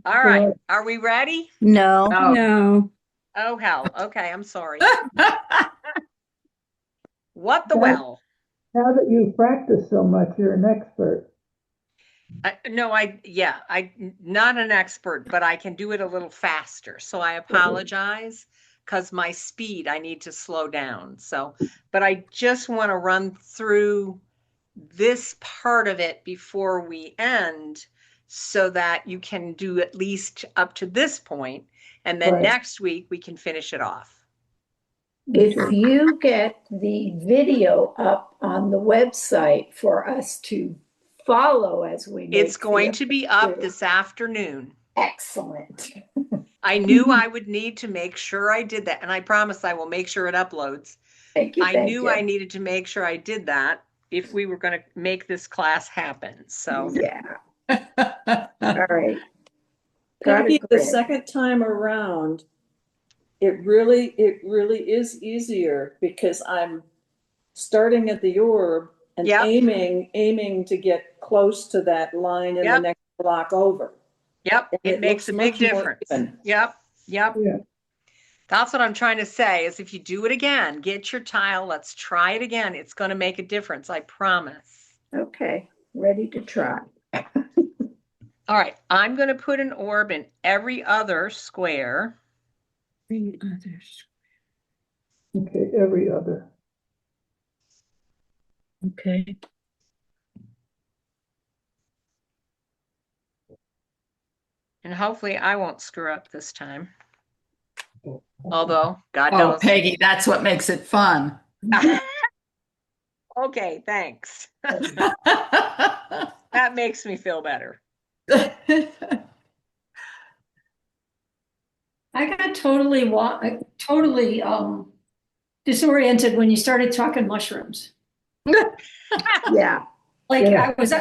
All right. Are we ready? No. Oh. No. Oh, hell. Okay. I'm sorry. What the That- well? now that you've practiced so much, you're an expert. No, I'm not an expert, but I can do it a little faster. So I apologize because my speed, I need to slow down. So, but I just want to run through this part of it before we end so that you can do at least up to this point, and then Right. next week we can finish it off. If you get the video up on the website for us to follow as we make It's going the- to be up this afternoon. Excellent. I knew I would need to make sure I did that, and I promise I will make sure it uploads. Thank you. I thank knew you. I needed to make sure I did that if we were going to make this class happen. So, Yeah, all right. Got Peggy, it, the Chris. second time around, it really is easier because I'm starting at the orb and Yep. aiming to get close to that line in the Yep. next block over. yep, And it makes looks a big much more difference. even. Yep. Yeah. That's what I'm trying to say is if you do it again, get your tile, let's try it again. It's going to make a difference. I promise. Okay, ready to try. All right. I'm going to put an orb in every other square. Okay, every other. Okay. And hopefully I won't screw up this time. Although, God Oh, knows. Peggy, that's what makes it fun. Okay, thanks. That makes me feel better. I got totally disoriented when you started talking mushrooms. Yeah. Yeah. I was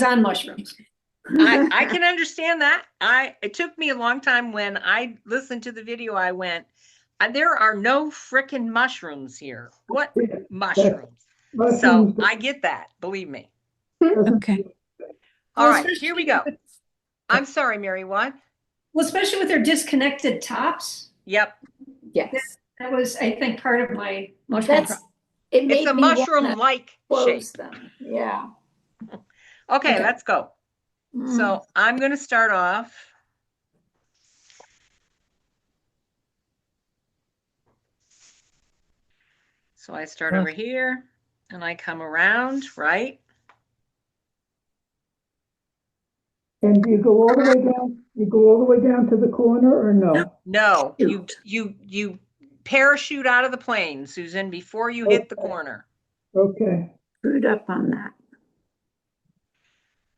on mushrooms. I can understand that. It took me a long time when I listened to the video, I went, there are no frickin' mushrooms here. What Yeah, mushrooms? So mushrooms I get that, believe me. doesn't- Okay. All Well, right, especially here we go. with- I'm sorry, Mary, what? Well, especially with their disconnected tops. Yep, Yes. That was, I think, part of my mushroom That's, problem. it made it's a me wanna mushroom-like close shape. them. Yeah. Okay, Okay. let's go. Mm. So I'm gonna start off. So I start over here and I come around, right? And do you go all the way down? You go all the way down to the corner or no? No, you parachute out of the plane, Susan, before you hit the Okay. corner. Okay. Screwed up on that.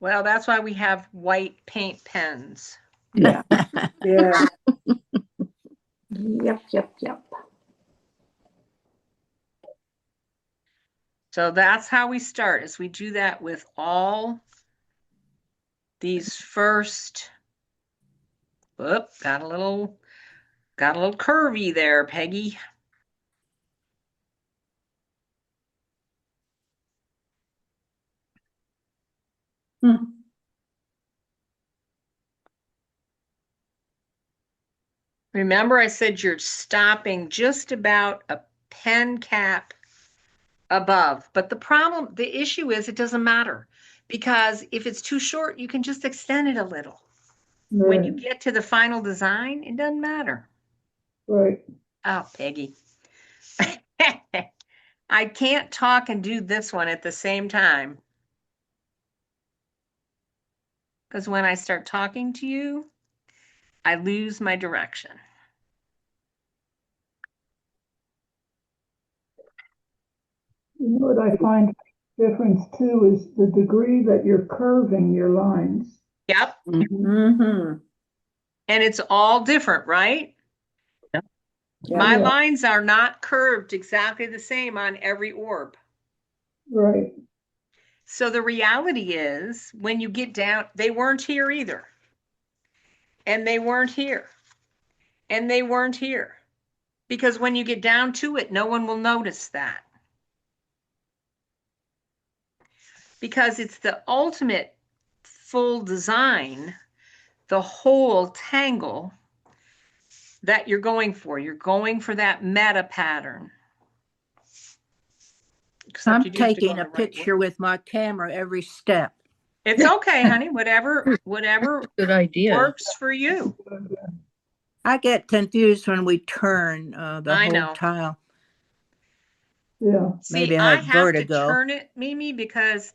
Well, that's why we have white paint pens. Yeah. Yeah. Yep. So that's how we start, is we do that with all these first, got a little curvy there, Peggy. Hmm. Remember I said you're stopping just about a pen cap above, but the issue is it doesn't matter because if it's too short, you can just extend it a little. When you Right, get to the final design, it doesn't matter. right. Oh, Peggy. I can't talk and do this one at the same time. Because when I start talking to you, I lose my direction. You know what I find difference too is the degree that you're curving your lines. Yep. Mm-hmm. And it's all different, right? My Yeah. lines are not curved exactly the same on every orb. Right, So the reality is when you get down, they weren't here either. And they weren't here. And they weren't here. Because when you get down to it, no one will notice that. Because it's the ultimate full design, the whole tangle that you're going for. You're going for that meta pattern. Except I'm you do have to go taking a the right way. picture with my camera every step. It's okay, honey. Whatever Good idea. works for you. I get confused when we turn the I whole know. tile. yeah. See, Maybe I I have have vertigo. to turn it, Mimi, because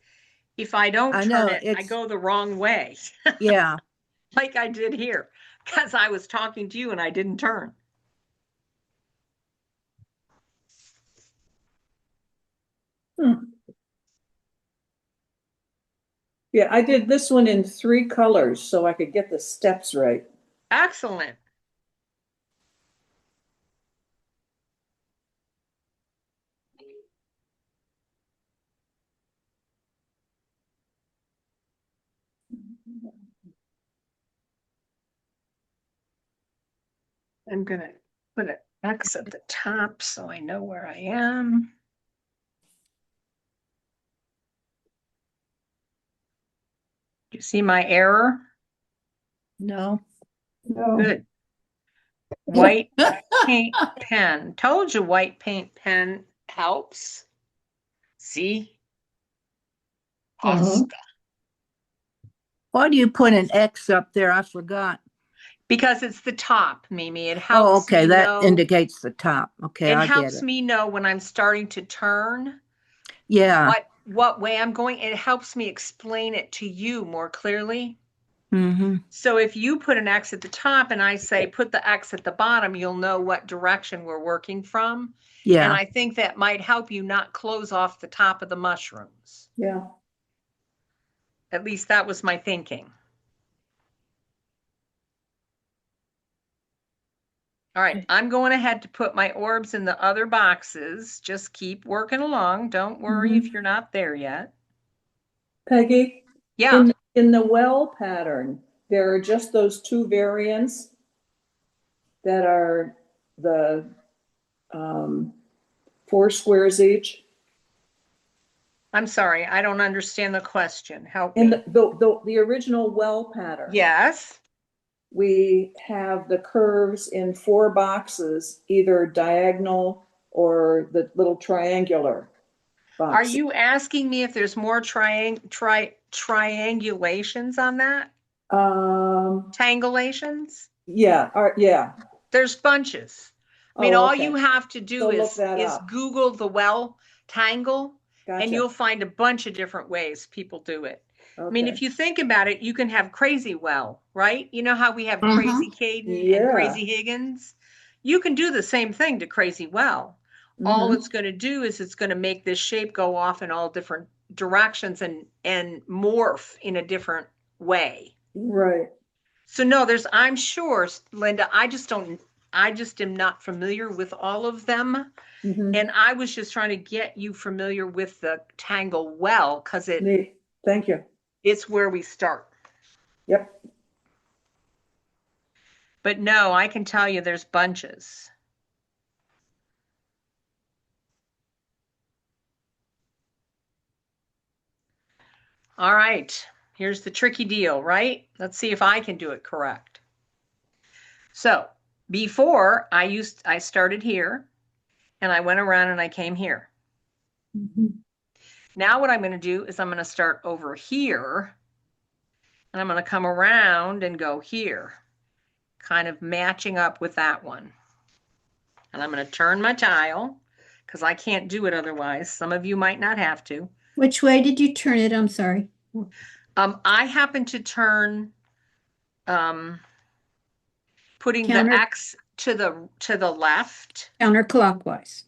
if I don't I turn know, it, I it's- go the wrong way, Yeah, like I did here, because I was talking to you and I didn't turn. Yeah, I did this one in 3 colors so I could get the steps right. Excellent. I'm gonna put an X at the top so I know where I am. You see my error? no. No, Good. White paint pen. Told you white paint pen helps. See? Uh-huh. Why do you put an X up there? I forgot. Because it's the top, Mimi. It Oh, helps okay, me that know. indicates the top. Okay, It I get helps it. me know when I'm starting to turn Yeah. what way I'm going. It helps me explain it to you more clearly. Mm-hmm. So if you put an X at the top and I say put the X at the bottom, you'll know what direction we're working from. And Yeah. I think that might help you not close off the top of the mushrooms. Yeah. At least that was my thinking. All right, I'm going ahead to put my orbs in the other boxes. Just keep working along. Don't worry if you're not there yet. Peggy, Yeah. in the well pattern, there are just those 2 variants that are the 4 squares each. I'm sorry, I don't understand the question. Help In me. the original well pattern. Yes. We have the curves in 4 boxes, either diagonal or the little triangular box. Are you asking me if there's more triangulations on that? Tangulations? Yeah, yeah. There's bunches. I mean, Oh, all okay. you have to do So look is that up. Google the well tangle, and Gotcha. you'll find a bunch of different ways people do it. I mean, Okay. if you think about it, you can have crazy well, right? You know how we have crazy Caden and Yeah. crazy Higgins? You can do the same thing to crazy well. All it's going to do is it's going to make this shape go off in all different directions and morph in a different way. Right. So no, I'm sure, Linda, I just am not familiar with all of them. Mhm. And I was just trying to get you familiar with the tangle well, because Neat. Thank you. it's where we start. Yep. But no, I can tell you there's bunches. All right. Here's the tricky deal, right? Let's see if I can do it correct. So before I started here and I went around and I came here. Now what I'm going to do is I'm going to start over here and I'm going to come around and go here, kind of matching up with that one. And I'm going to turn my tile because I can't do it otherwise. Some of you might not have to. Which way did you turn it? I'm sorry. I happen to turn, putting Counter- the X to the left, Counterclockwise.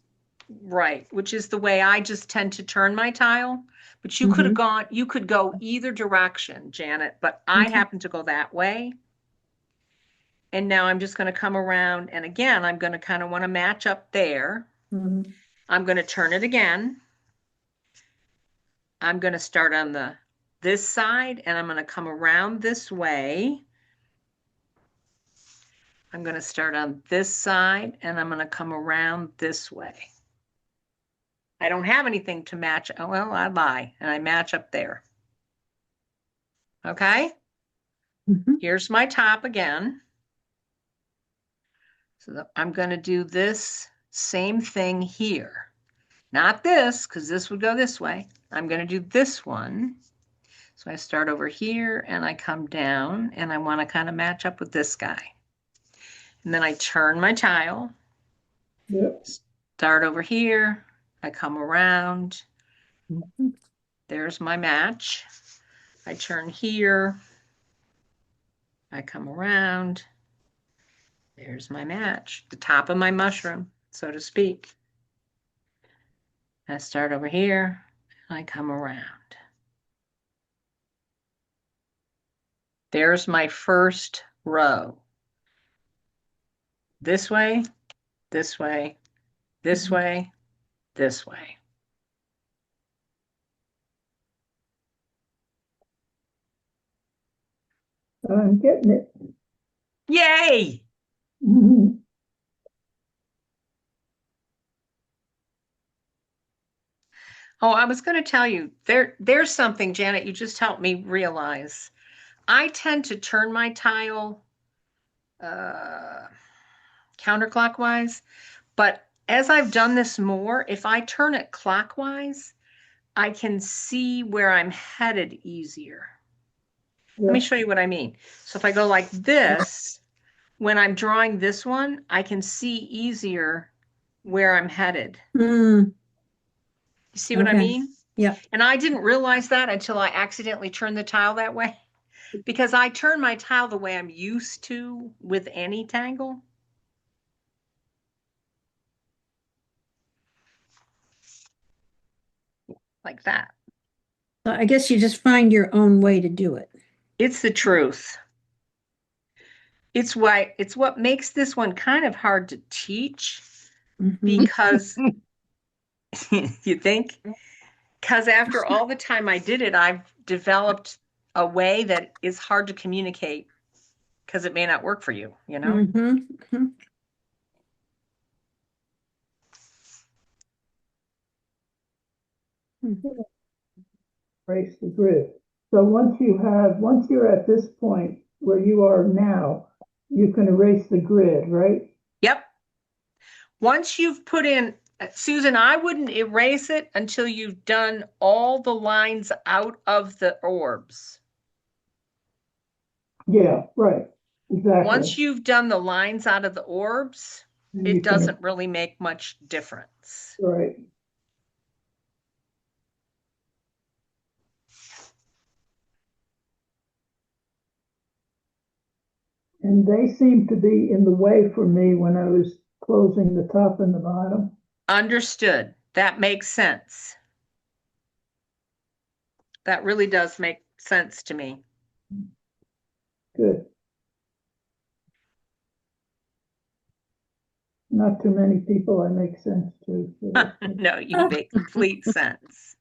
right, which is the way I just tend to turn my tile. But you could have gone, you could go either direction, Janet, but I Okay. happen to go that way. And now I'm just going to come around. And again, I'm going to kind of want to match up there. Mhm. I'm going to turn it again. I'm going to start on this side and I'm going to come around this way. I'm going to start on this side and I'm going to come around this way. I don't have anything to match. Oh, well, I lie and I match up there. Okay. Mhm. Here's my top again. So I'm going to do this same thing here. Not this, because this would go this way. I'm going to do this one. So I start over here and I come down and I want to kind of match up with this guy. And then I turn my tile, Yep. start over here, I come around. Mhm. There's my match. I turn here, I come around. There's my match, the top of my mushroom, so to speak. I start over here, I come around. There's my first row. This way, this way, this way, this way. I'm getting it. Yay! Mhm. Oh, I was going to tell you, there's something, Janet, you just helped me realize. I tend to turn my tile counterclockwise, but as I've done this more, if I turn it clockwise, I can see where I'm headed easier. Let me Yeah. show you what I mean. So if I go like this, when I'm drawing this one, I can see easier where I'm headed. Mm, You see what I Okay. mean? yeah. And I didn't realize that until I accidentally turned the tile that way. Because I turn my tile the way I'm used to with any tangle. Like that. So I guess you just find your own way to do it. It's the truth. It's what makes this one kind of hard to teach Mhm. because you think? Because after all the time I did it, I've developed a way that is hard to communicate because it may not work for you, you know? Mhm, mhm. Erase the grid. So once you're at this point where you are now, you can erase the grid, right? Yep. Once you've put in, Susan, I wouldn't erase it until you've done all the lines out of the orbs. Yeah, right. Exactly. Once you've done the lines out of the orbs, And you it can- doesn't really make much difference. Right. And they seem to be in the way for me when I was closing the top and the bottom. Understood. That makes sense. That really does make sense to me. Good. Not too many people I make sense to. So that's good. No, you make complete sense.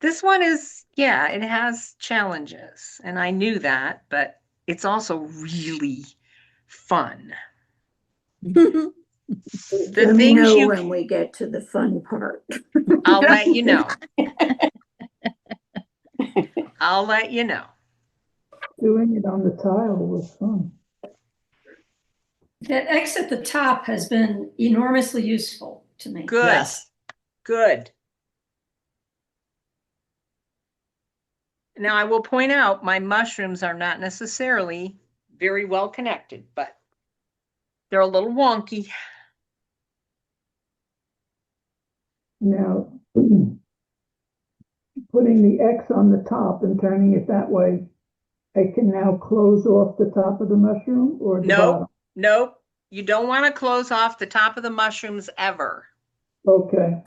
This one is, yeah, it has challenges, and I knew that, but it's also really fun. The Let me things know you, when we get to the fun part. I'll let you know. I'll let you know. Doing it on the tile was fun. That X at the top has been enormously useful to me. Good, Yes. good. Now I will point out my mushrooms are not necessarily very well connected, but they're a little wonky. Now, putting the X on the top and turning it that way, I can now close off the top of the mushroom or the Nope, bottom? nope. You don't want to close off the top of the mushrooms ever. Okay,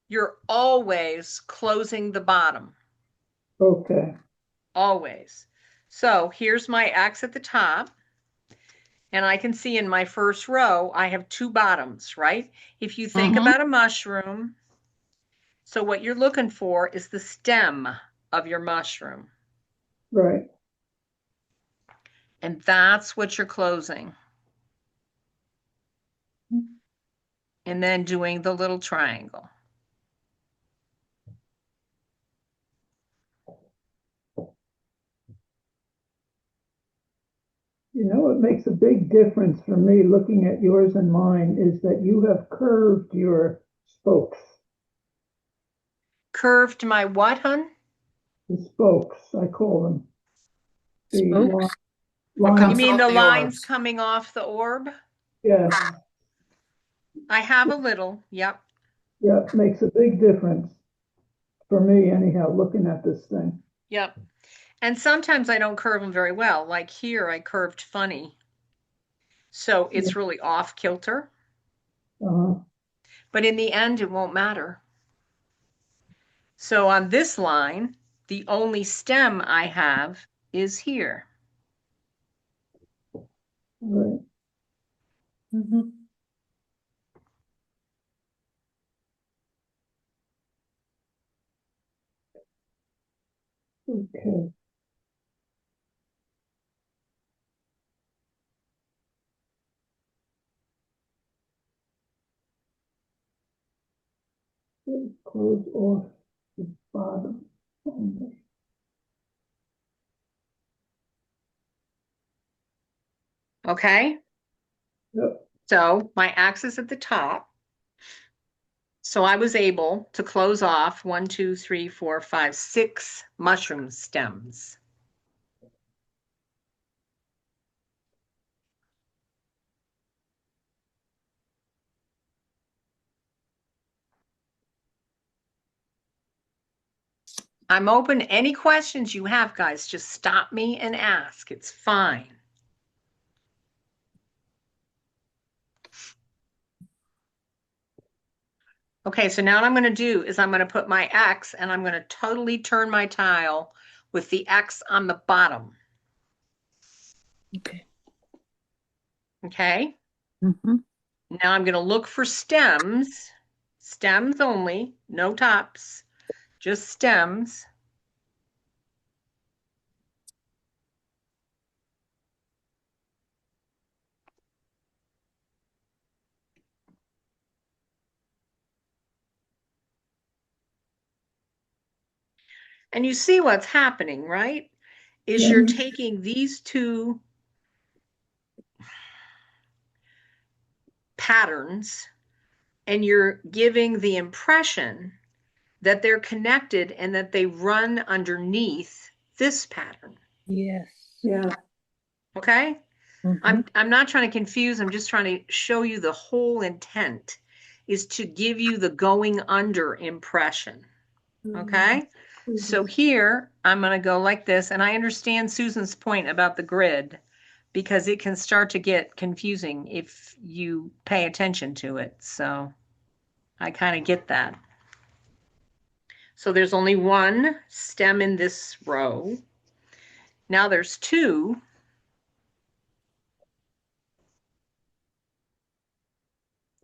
You're always closing the bottom, okay, always. So here's my X at the top. And I can see in my first row, I have two bottoms, right? If you think Mhm. about a mushroom, so what you're looking for is the stem of your mushroom. right. And that's what you're closing. And then doing the little triangle. You know what makes a big difference for me looking at yours and mine is that you have curved your spokes. Curved my what, hun? The spokes, I call them. The Spokes? What line, You comes mean off the the lines orbs? coming off the orb? yeah, I have a little, yep. yeah, makes a big difference for me anyhow, looking at this thing. Yep. And sometimes I don't curve them very well. Like here, I curved funny. So it's really off kilter. Uh, But in the end, it won't matter. So on this line, the only stem I have is here. right. Okay. Close off the bottom only. Okay. Yep. So my axis at the top. So I was able to close off 1, 2, 3, 4, 5, 6 mushroom stems. I'm open to any questions you have, guys. Just stop me and ask. It's fine. Okay, so now what I'm going to do is I'm going to put my X and I'm going to totally turn my tile with the X on the bottom. Okay. Okay. Mhm. Now I'm going to look for stems, stems only, no tops, just stems. And you see what's happening, right? Is Yeah. you're taking these two patterns and you're giving the impression that they're connected and that they run underneath this pattern. Yes. Yeah. Okay? Mhm. I'm not trying to confuse, I'm just trying to show you the whole intent is to give you the going under impression. Okay? So here I'm going to go like this, and I understand Susan's point about the grid because it can start to get confusing if you pay attention to it. So I kind of get that. So there's only one stem in this row. Now there's two.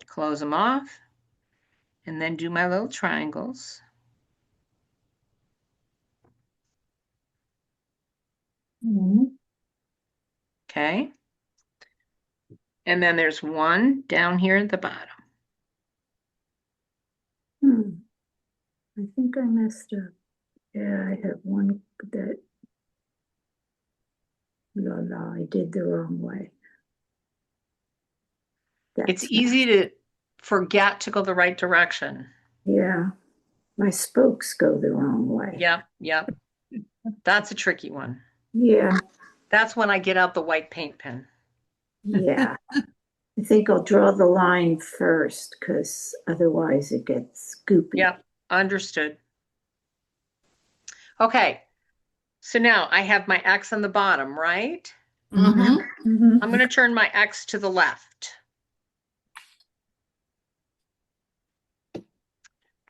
Close them off and then do my little triangles. Mhm. Okay. And then there's one down here at the bottom. Hmm. I think I messed up. Yeah, I have one that, no, I did the wrong way. It's That's easy to forget to go the right direction. yeah, my spokes go the wrong way. Yep, yep. That's a tricky one. Yeah, That's when I get out the white paint pen. yeah. I think I'll draw the line first because otherwise it gets goopy. Yep, understood. Okay, so now I have my X on the bottom, right? Mm-hmm. Mhm. I'm going to turn my X to the left.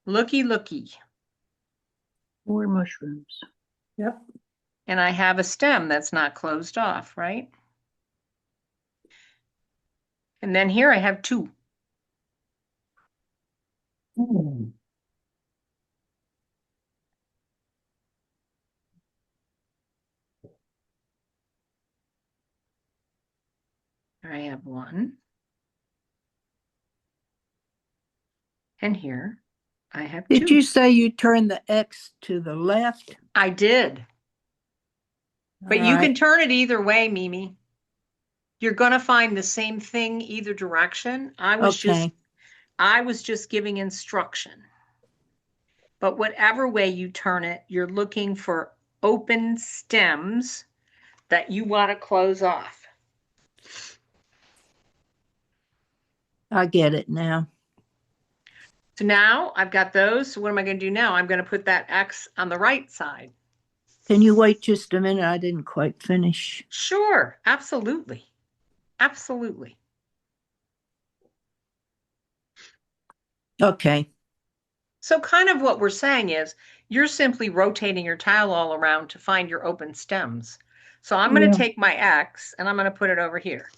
Looky, looky. More mushrooms. Yep. And I have a stem that's not closed off, right? And then here I have 2. I have 1. And here I have 2. Did you say you turned the X to the left? I did. But All you right. can turn it either way, Mimi. You're going to find the same thing either direction. I was just giving instruction. But whatever way you turn it, you're looking for open stems that you want to close off. I get it now. So now I've got those. So what am I going to do now? I'm going to put that X on the right side. Can you wait just a minute? I didn't quite finish. Sure, absolutely. Absolutely. Okay. So kind of what we're saying is you're simply rotating your tile all around to find your open stems. So I'm going to take my X and I'm going to put it over here.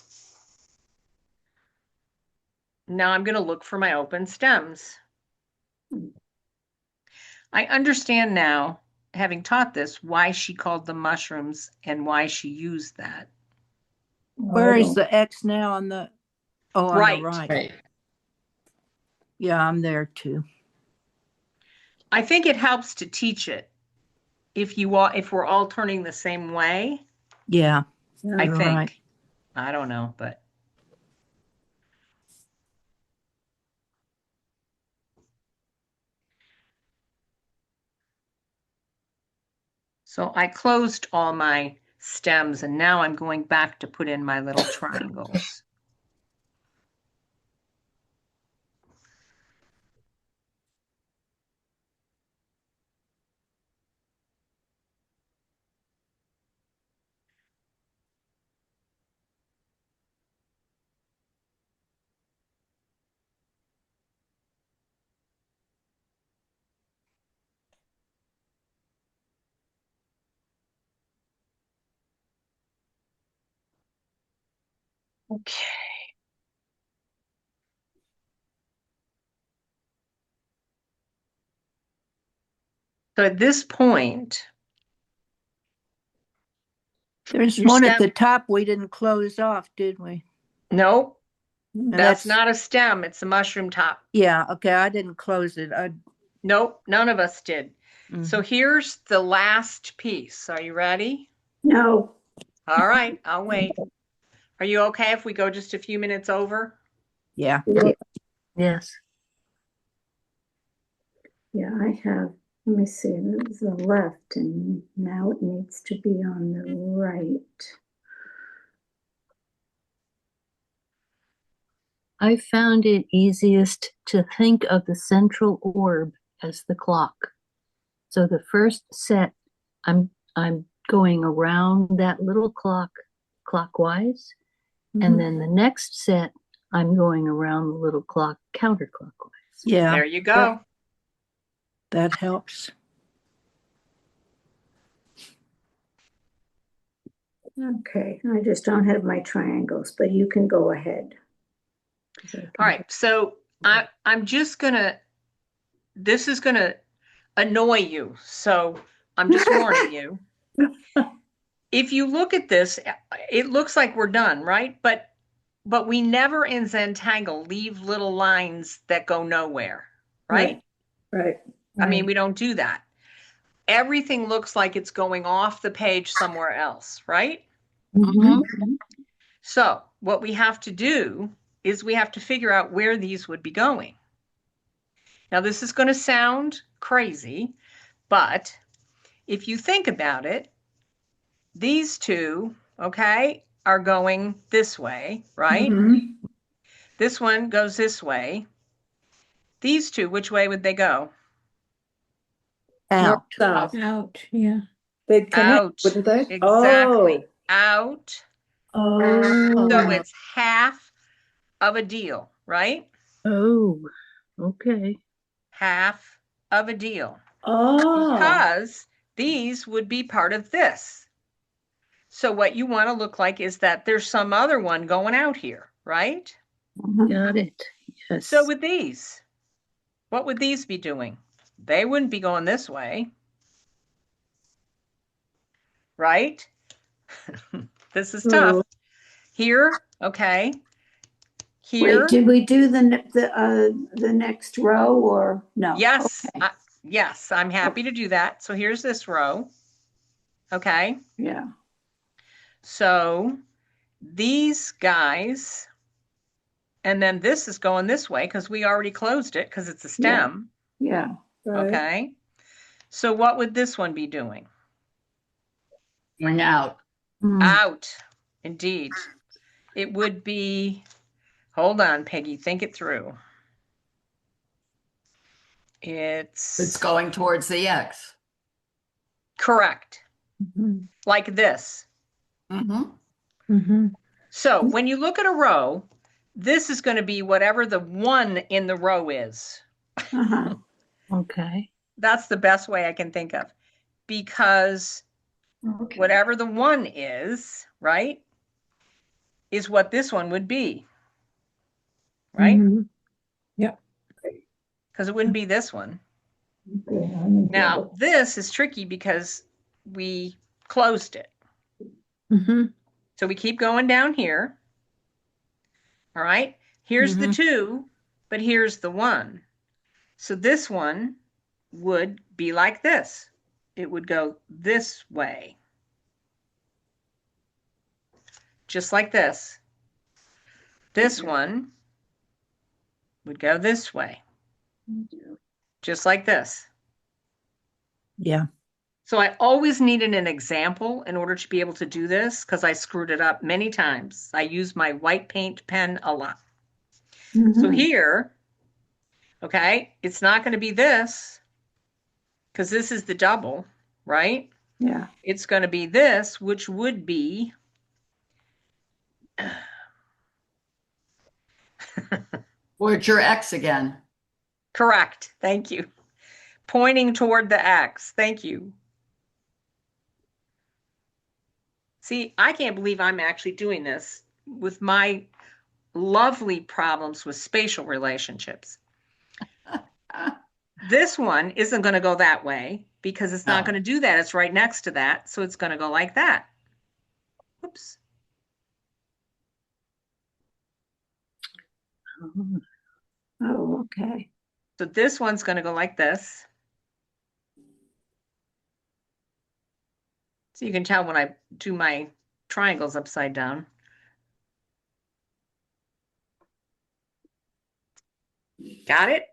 Now I'm going to look for my open stems. I understand now, having taught this, why she called them mushrooms and why she used that. Where is the X now on the, on Right. the right? Right. Yeah, I'm there too. I think it helps to teach it if we're all turning the same way. Yeah. I you're think. right. I don't know, but so I closed all my stems and now I'm going back to put in my little triangles. Okay. So at this point, There's your one at stem- the top we didn't close off, did we? nope, And that's not a stem. It's a mushroom top. Yeah, okay, I didn't close it. Nope, none of us did. So Mhm. here's the last piece. Are you ready? No, All right, I'll wait. Are you okay if we go just a few minutes over? Yeah. Yes. yeah, I have, let me see, the left and now it needs to be on the right. I found it easiest to think of the central orb as the clock. So the first set, I'm going around that little clock clockwise, and then the next set, I'm going around the little clock counterclockwise. Yeah. There you go. That helps. Okay, I just don't have my triangles, but you can go ahead. All right, so I'm just gonna, this is gonna annoy you, so I'm just warning you. If you look at this, it looks like we're done, right? But we never in Zentangle leave little lines that go nowhere, right? Right. I mean, we don't do that. everything looks like it's going off the page somewhere else, right? Mhm. So what we have to do is we have to figure out where these would be going. Now, this is going to sound crazy, but if you think about it, these two, okay, are going this way, right? Mhm. This one goes this way. These two, which way would they go? Out. South. Out, yeah. They'd connect, Out. wouldn't they? Exactly. Out. Oh. So it's half of a deal, right? Oh, okay. Half of a deal. Oh. Because these would be part of this. So what you want to look like is that there's some other one going out here, right? Got it. Yes. So with these, what would these be doing? They wouldn't be going this way, right? This is tough. Here, okay. Here, Wait, did we do the next row or no? yes, Okay. yes, I'm happy to do that. So here's this row, okay? Yeah. So these guys, and then this is going this way because we already closed it because it's a stem, Yeah. Right. okay? So what would this one be doing? Going out. Mm. Out, indeed. It would be, hold on, Peggy, think it through. It's going towards the X. Correct, Mhm. like this. Mm-hmm. Mhm. So when you look at a row, this is going to be whatever the one in the row is. Uh-huh. Okay. That's the best way I can think of, because Okay. whatever the one is, right, is what this one would be, right? Mhm. Because it wouldn't be this one. Okay, I'm in Now, trouble. this is tricky because we closed it. Mhm. So we keep going down here. All right. Here's the 2, but here's the 1. So this one would be like this. It would go this way. Just like this. This one would go this way. Just like this. Yeah. So I always needed an example in order to be able to do this because I screwed it up many times. I use my white paint pen a lot. So Mhm. here, okay, it's not going to be this because this is the double, right? Yeah. It's going to be this, which would be Where's your X again? correct. Thank you. Pointing toward the X. Thank you. See, I can't believe I'm actually doing this with my lovely problems with spatial relationships. This one isn't going to go that way because it's not No. going to do that. It's right next to that. So it's going to go like that. Oops. Oh, okay. So this one's going to go like this. So you can tell when I do my triangles upside down. Got it?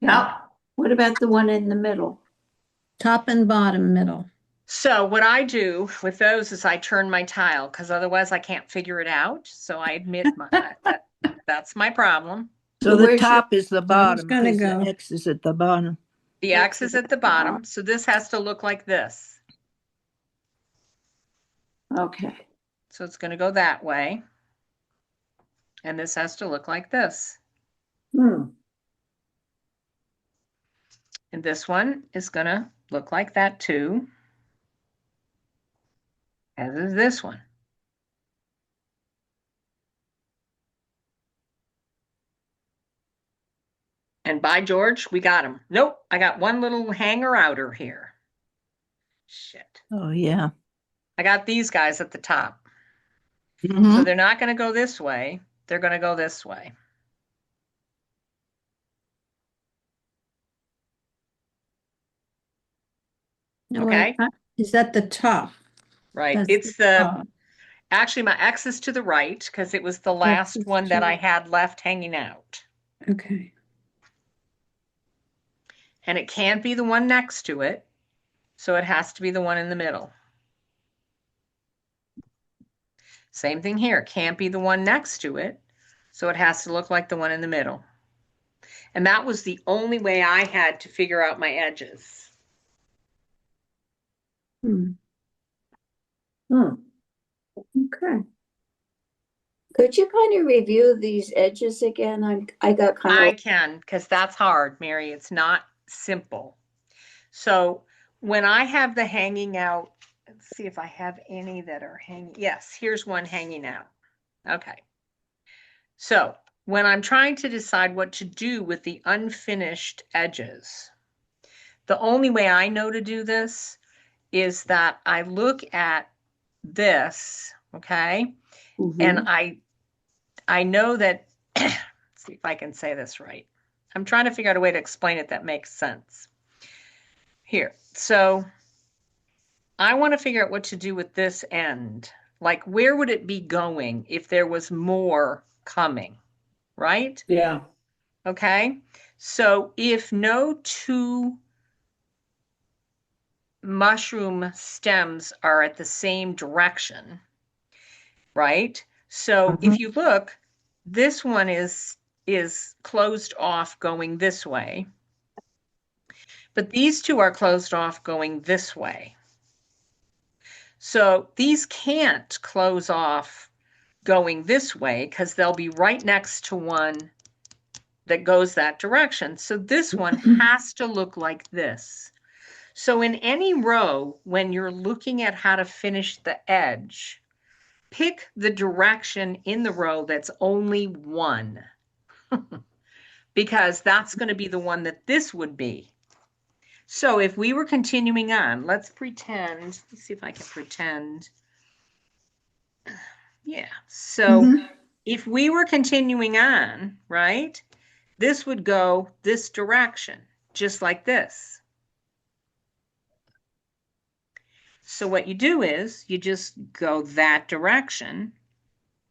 Yep. What about the one in the middle? Top and bottom, middle. So what I do with those is I turn my tile because otherwise I can't figure it out. So I admit that's my problem. So So the where's your- top is the bottom, gonna because go? the X is at the bottom. The X is at the bottom. So this has to look like this. Okay. So it's going to go that way. And this has to look like this. Hmm. And this one is going to look like that too. As is this one. And by George, we got him. Nope, I got one little hanger outer here. Shit. Oh, yeah. I got these guys at the top. Mhm. So they're not going to go this way. They're going to go this way. No, Okay. is that the top? Right. That's It's the the, top. actually my X is to the right because it was the last is one to that I the- had left hanging out. Okay. And it can't be the one next to it. So it has to be the one in the middle. Same thing here. Can't be the one next to it. So it has to look like the one in the middle. And that was the only way I had to figure out my edges. Hmm. Hmm. Okay. Could you kind of review these edges again? I got kind I of, can, because that's hard, Mary. It's not simple. So when I have the hanging out, let's see if I have any that are hanging. Yes, here's one hanging out. Okay. So when I'm trying to decide what to do with the unfinished edges, the only way I know to do this is that I look at this, okay? And I know that, let's see if I can say this right. I'm trying to figure out a way to explain it that makes sense. Here, so I want to figure out what to do with this end. Like, where would it be going if there was more coming, right? Yeah. Okay, so if no two mushroom stems are at the same direction, right? So if you look, this one is closed off going this way, but these two are closed off going this way. So these can't close off going this way because they'll be right next to one that goes that direction. So this one has to look like this. So in any row, when you're looking at how to finish the edge, pick the direction in the row that's only one, because that's going to be the one that this would be. So if we were continuing on, let's pretend, let's see if I can pretend. Yeah, so if we were continuing on, right, this would go this direction, just like this. So what you do is you just go that direction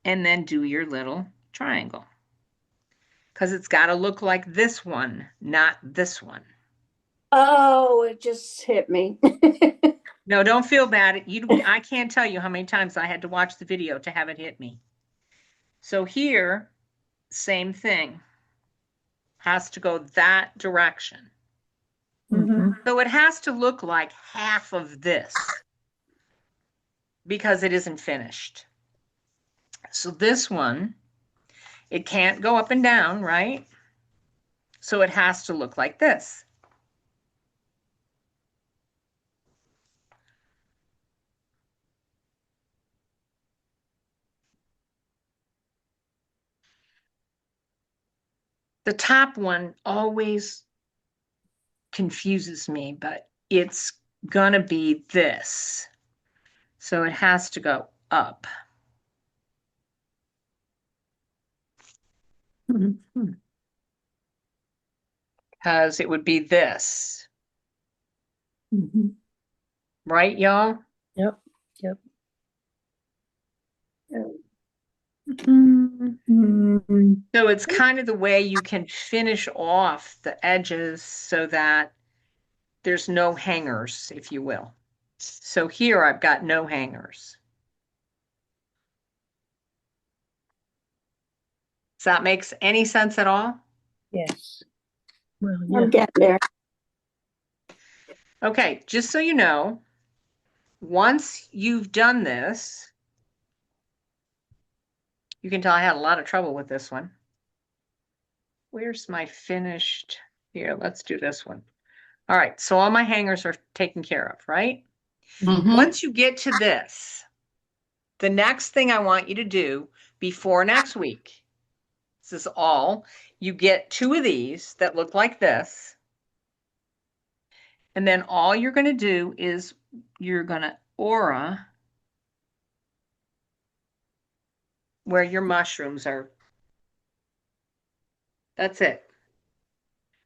and then do your little triangle. Because it's got to look like this one, not this one. oh, it just hit me. No, don't feel bad. I can't tell you how many times I had to watch the video to have it hit me. So here, same thing. Has to go that direction. So it has to look like half of this because it isn't finished. So this one, it can't go up and down, right? So it has to look like this. The top one always confuses me, but it's gonna be this. So it has to go up. Because it would be this. Right, y'all? Yep, yep. So it's kind of the way you can finish off the edges so that there's no hangers, if you will. So here I've got no hangers. Does that make any sense at all? Yes. Well, yeah. I'm getting there. Okay, just so you know, once you've done this, you can tell I had a lot of trouble with this one. Where's my finished? Here, let's do this one. All right, so all my hangers are taken care of, right? Once you get to this, the next thing I want you to do before next week, this is all, you get two of these that look like this. And then all you're going to do is you're going to aura where your mushrooms are. That's it.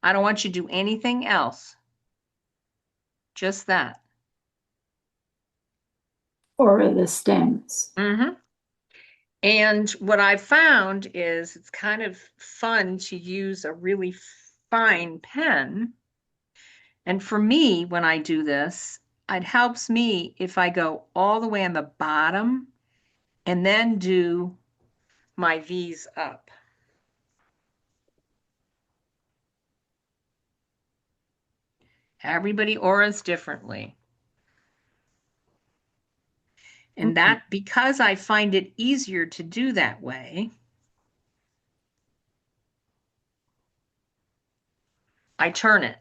I don't want you to do anything else. Just that. or the stems. Mm-hmm. And what I've found is it's kind of fun to use a really fine pen. And for me, when I do this, it helps me if I go all the way on the bottom and then do my V's up. Everybody auras differently. And that, because I find it easier to do that way, I turn it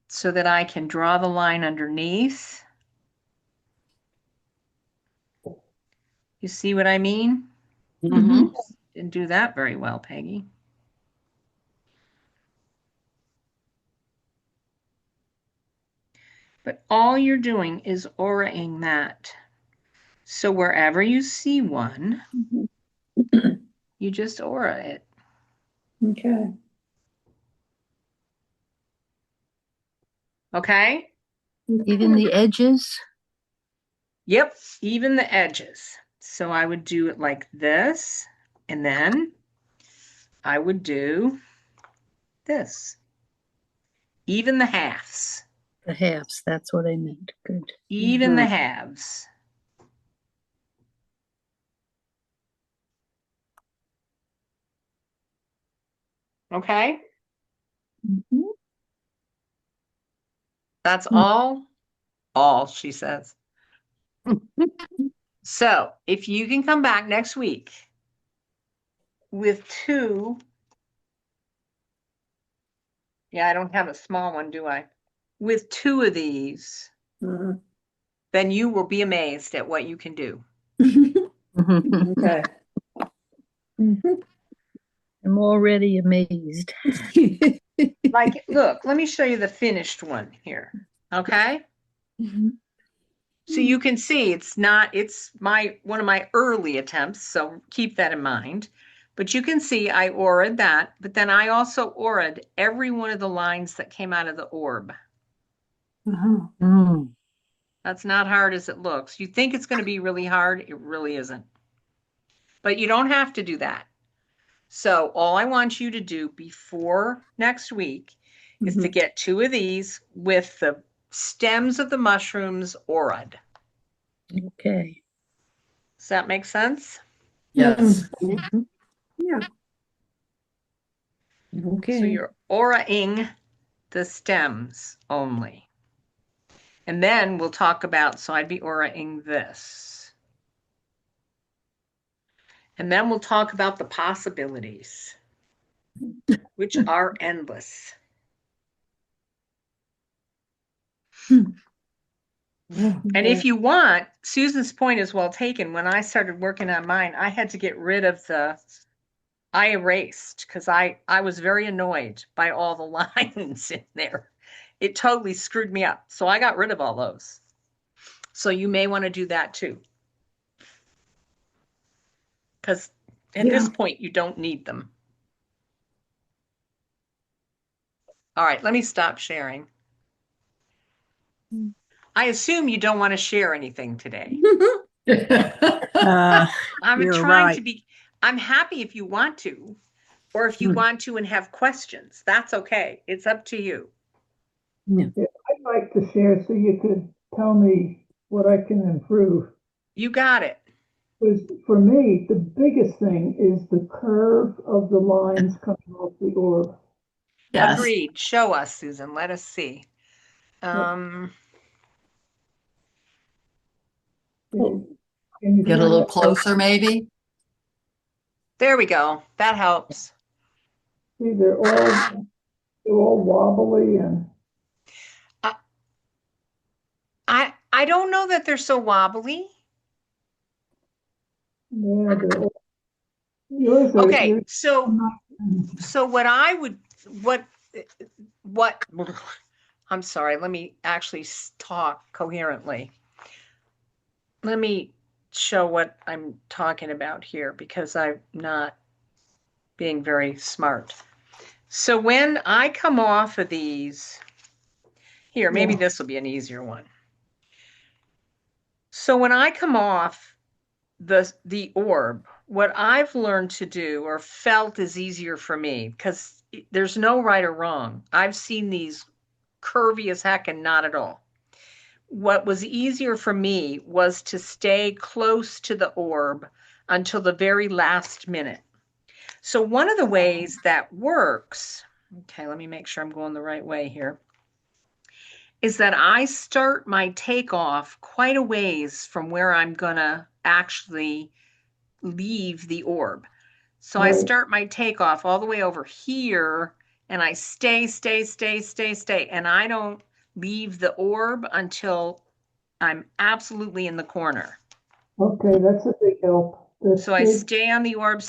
so that I can draw the line underneath. You see what I mean? Mm-hmm. Didn't do that very well, Peggy. But all you're doing is auraing that. So wherever you see one, you just aura it. Okay. Okay? Even the edges? Yep, even the edges. So I would do it like this, and then I would do this. Even the halves. The halves, that's what I meant. Good. Even the halves. Okay? That's all she says. So if you can come back next week with two, yeah, I don't have a small one, do I? With two of these, then you will be amazed at what you can do. Okay. I'm already amazed. Like, look, let me show you the finished one here. Okay? So you can see it's one of my early attempts, so keep that in mind. But you can see I auraed that, but then I also auraed every one of the lines that came out of the orb. That's not hard as it looks. You think it's going to be really hard, it really isn't. But you don't have to do that. So all I want you to do before next week is to get two of these with the stems of the mushrooms aura'd. Okay. Does that make sense? Yes. Yeah. So Okay. you're auraing the stems only. And then we'll talk about, so I'd be auraing this. And then we'll talk about the possibilities, which are endless. And if you want, Susan's point is well taken. When I started working on mine, I had to get rid of I erased because I was very annoyed by all the lines in there. It totally screwed me up. So I got rid of all those. So you may want to do that too. Because at this point, you don't need them. All right, let me stop sharing. I assume you don't want to share anything today. I'm You're trying right. to be, I'm happy if you want to, or if you want to and have questions, that's okay. It's up to you. I'd like to share so you could tell me what I can improve. You got it. Because for me, the biggest thing is the curve of the lines coming off the orb. Yes. Agreed. Show us, Susan. Let us see. Can you Get a see little that? closer, maybe. There we go. That helps. See, they're all wobbly and I don't know that they're so wobbly. yeah, they're all, yours are. Okay, yours so are not- what I'm sorry, let me actually talk coherently. Let me show what I'm talking about here because I'm not being very smart. So when I come off of these, here, maybe this will be an easier one. So when I come off the orb, what I've learned to do or felt is easier for me, because there's no right or wrong. I've seen these curvy as heck and not at all. What was easier for me was to stay close to the orb until the very last minute. So one of the ways that works, okay, let me make sure I'm going the right way here, is that I start my takeoff quite a ways from where I'm gonna actually leave the orb. So I Right. start my takeoff all the way over here, and I stay, and I don't leave the orb until I'm absolutely in the corner. Okay, that's a big help. That's So I good. stay on the orb,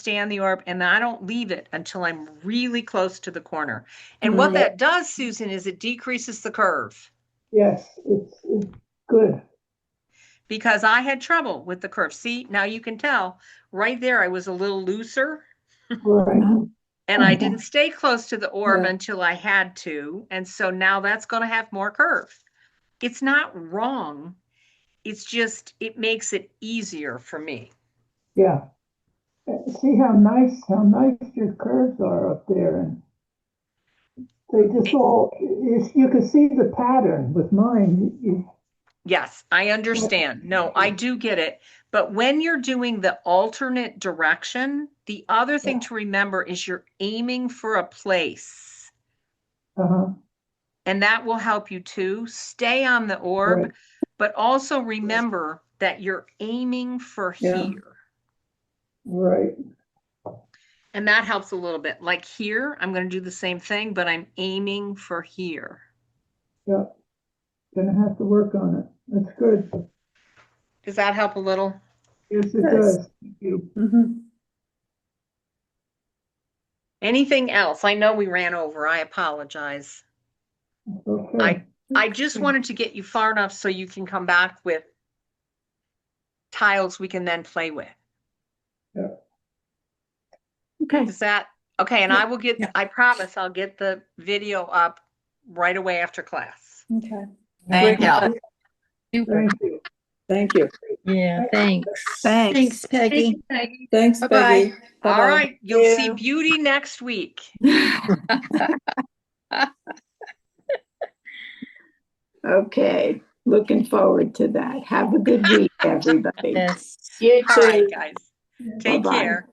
and I don't leave it until I'm really close to the corner. And what that does, Susan, is it decreases the curve, Yes, it's good. because I had trouble with the curve. See, now you can tell right there, I was a little looser, Right. and I didn't stay close to the orb Yeah. until I had to. And so now that's going to have more curve. It's not wrong. It's just, it makes it easier for me. Yeah. See how nice your curves are up there, and they just all, you can see the pattern with mine. Yes, I understand. No, I do get it. But when you're doing the alternate direction, the other thing to remember is you're aiming for a place. Uh-huh. And that will help you too. Stay on the orb, Right. but also remember that you're aiming for Yeah. here. Right. And that helps a little bit. Like here, I'm going to do the same thing, but I'm aiming for here. Yeah. Gonna have to work on it. That's good. Does that help a little? Yes, it Yes. does. Thank you. Mhm. Anything else? I know we ran over. I apologize. Okay. I just wanted to get you far enough so you can come back with tiles we can then play with. Yeah. Okay. Is that okay? And I will get, I promise I'll get the video up right away after class. Okay. Thank you. Thank you. Thank you. Yeah, thanks. Thanks, Peggy. Thanks, Bye-bye. Peggy. All Bye-bye. right. You'll see beauty next week. Okay. Looking forward to that. Have a good week, everybody. Yes. You All right, too. guys. Take Bye-bye. care.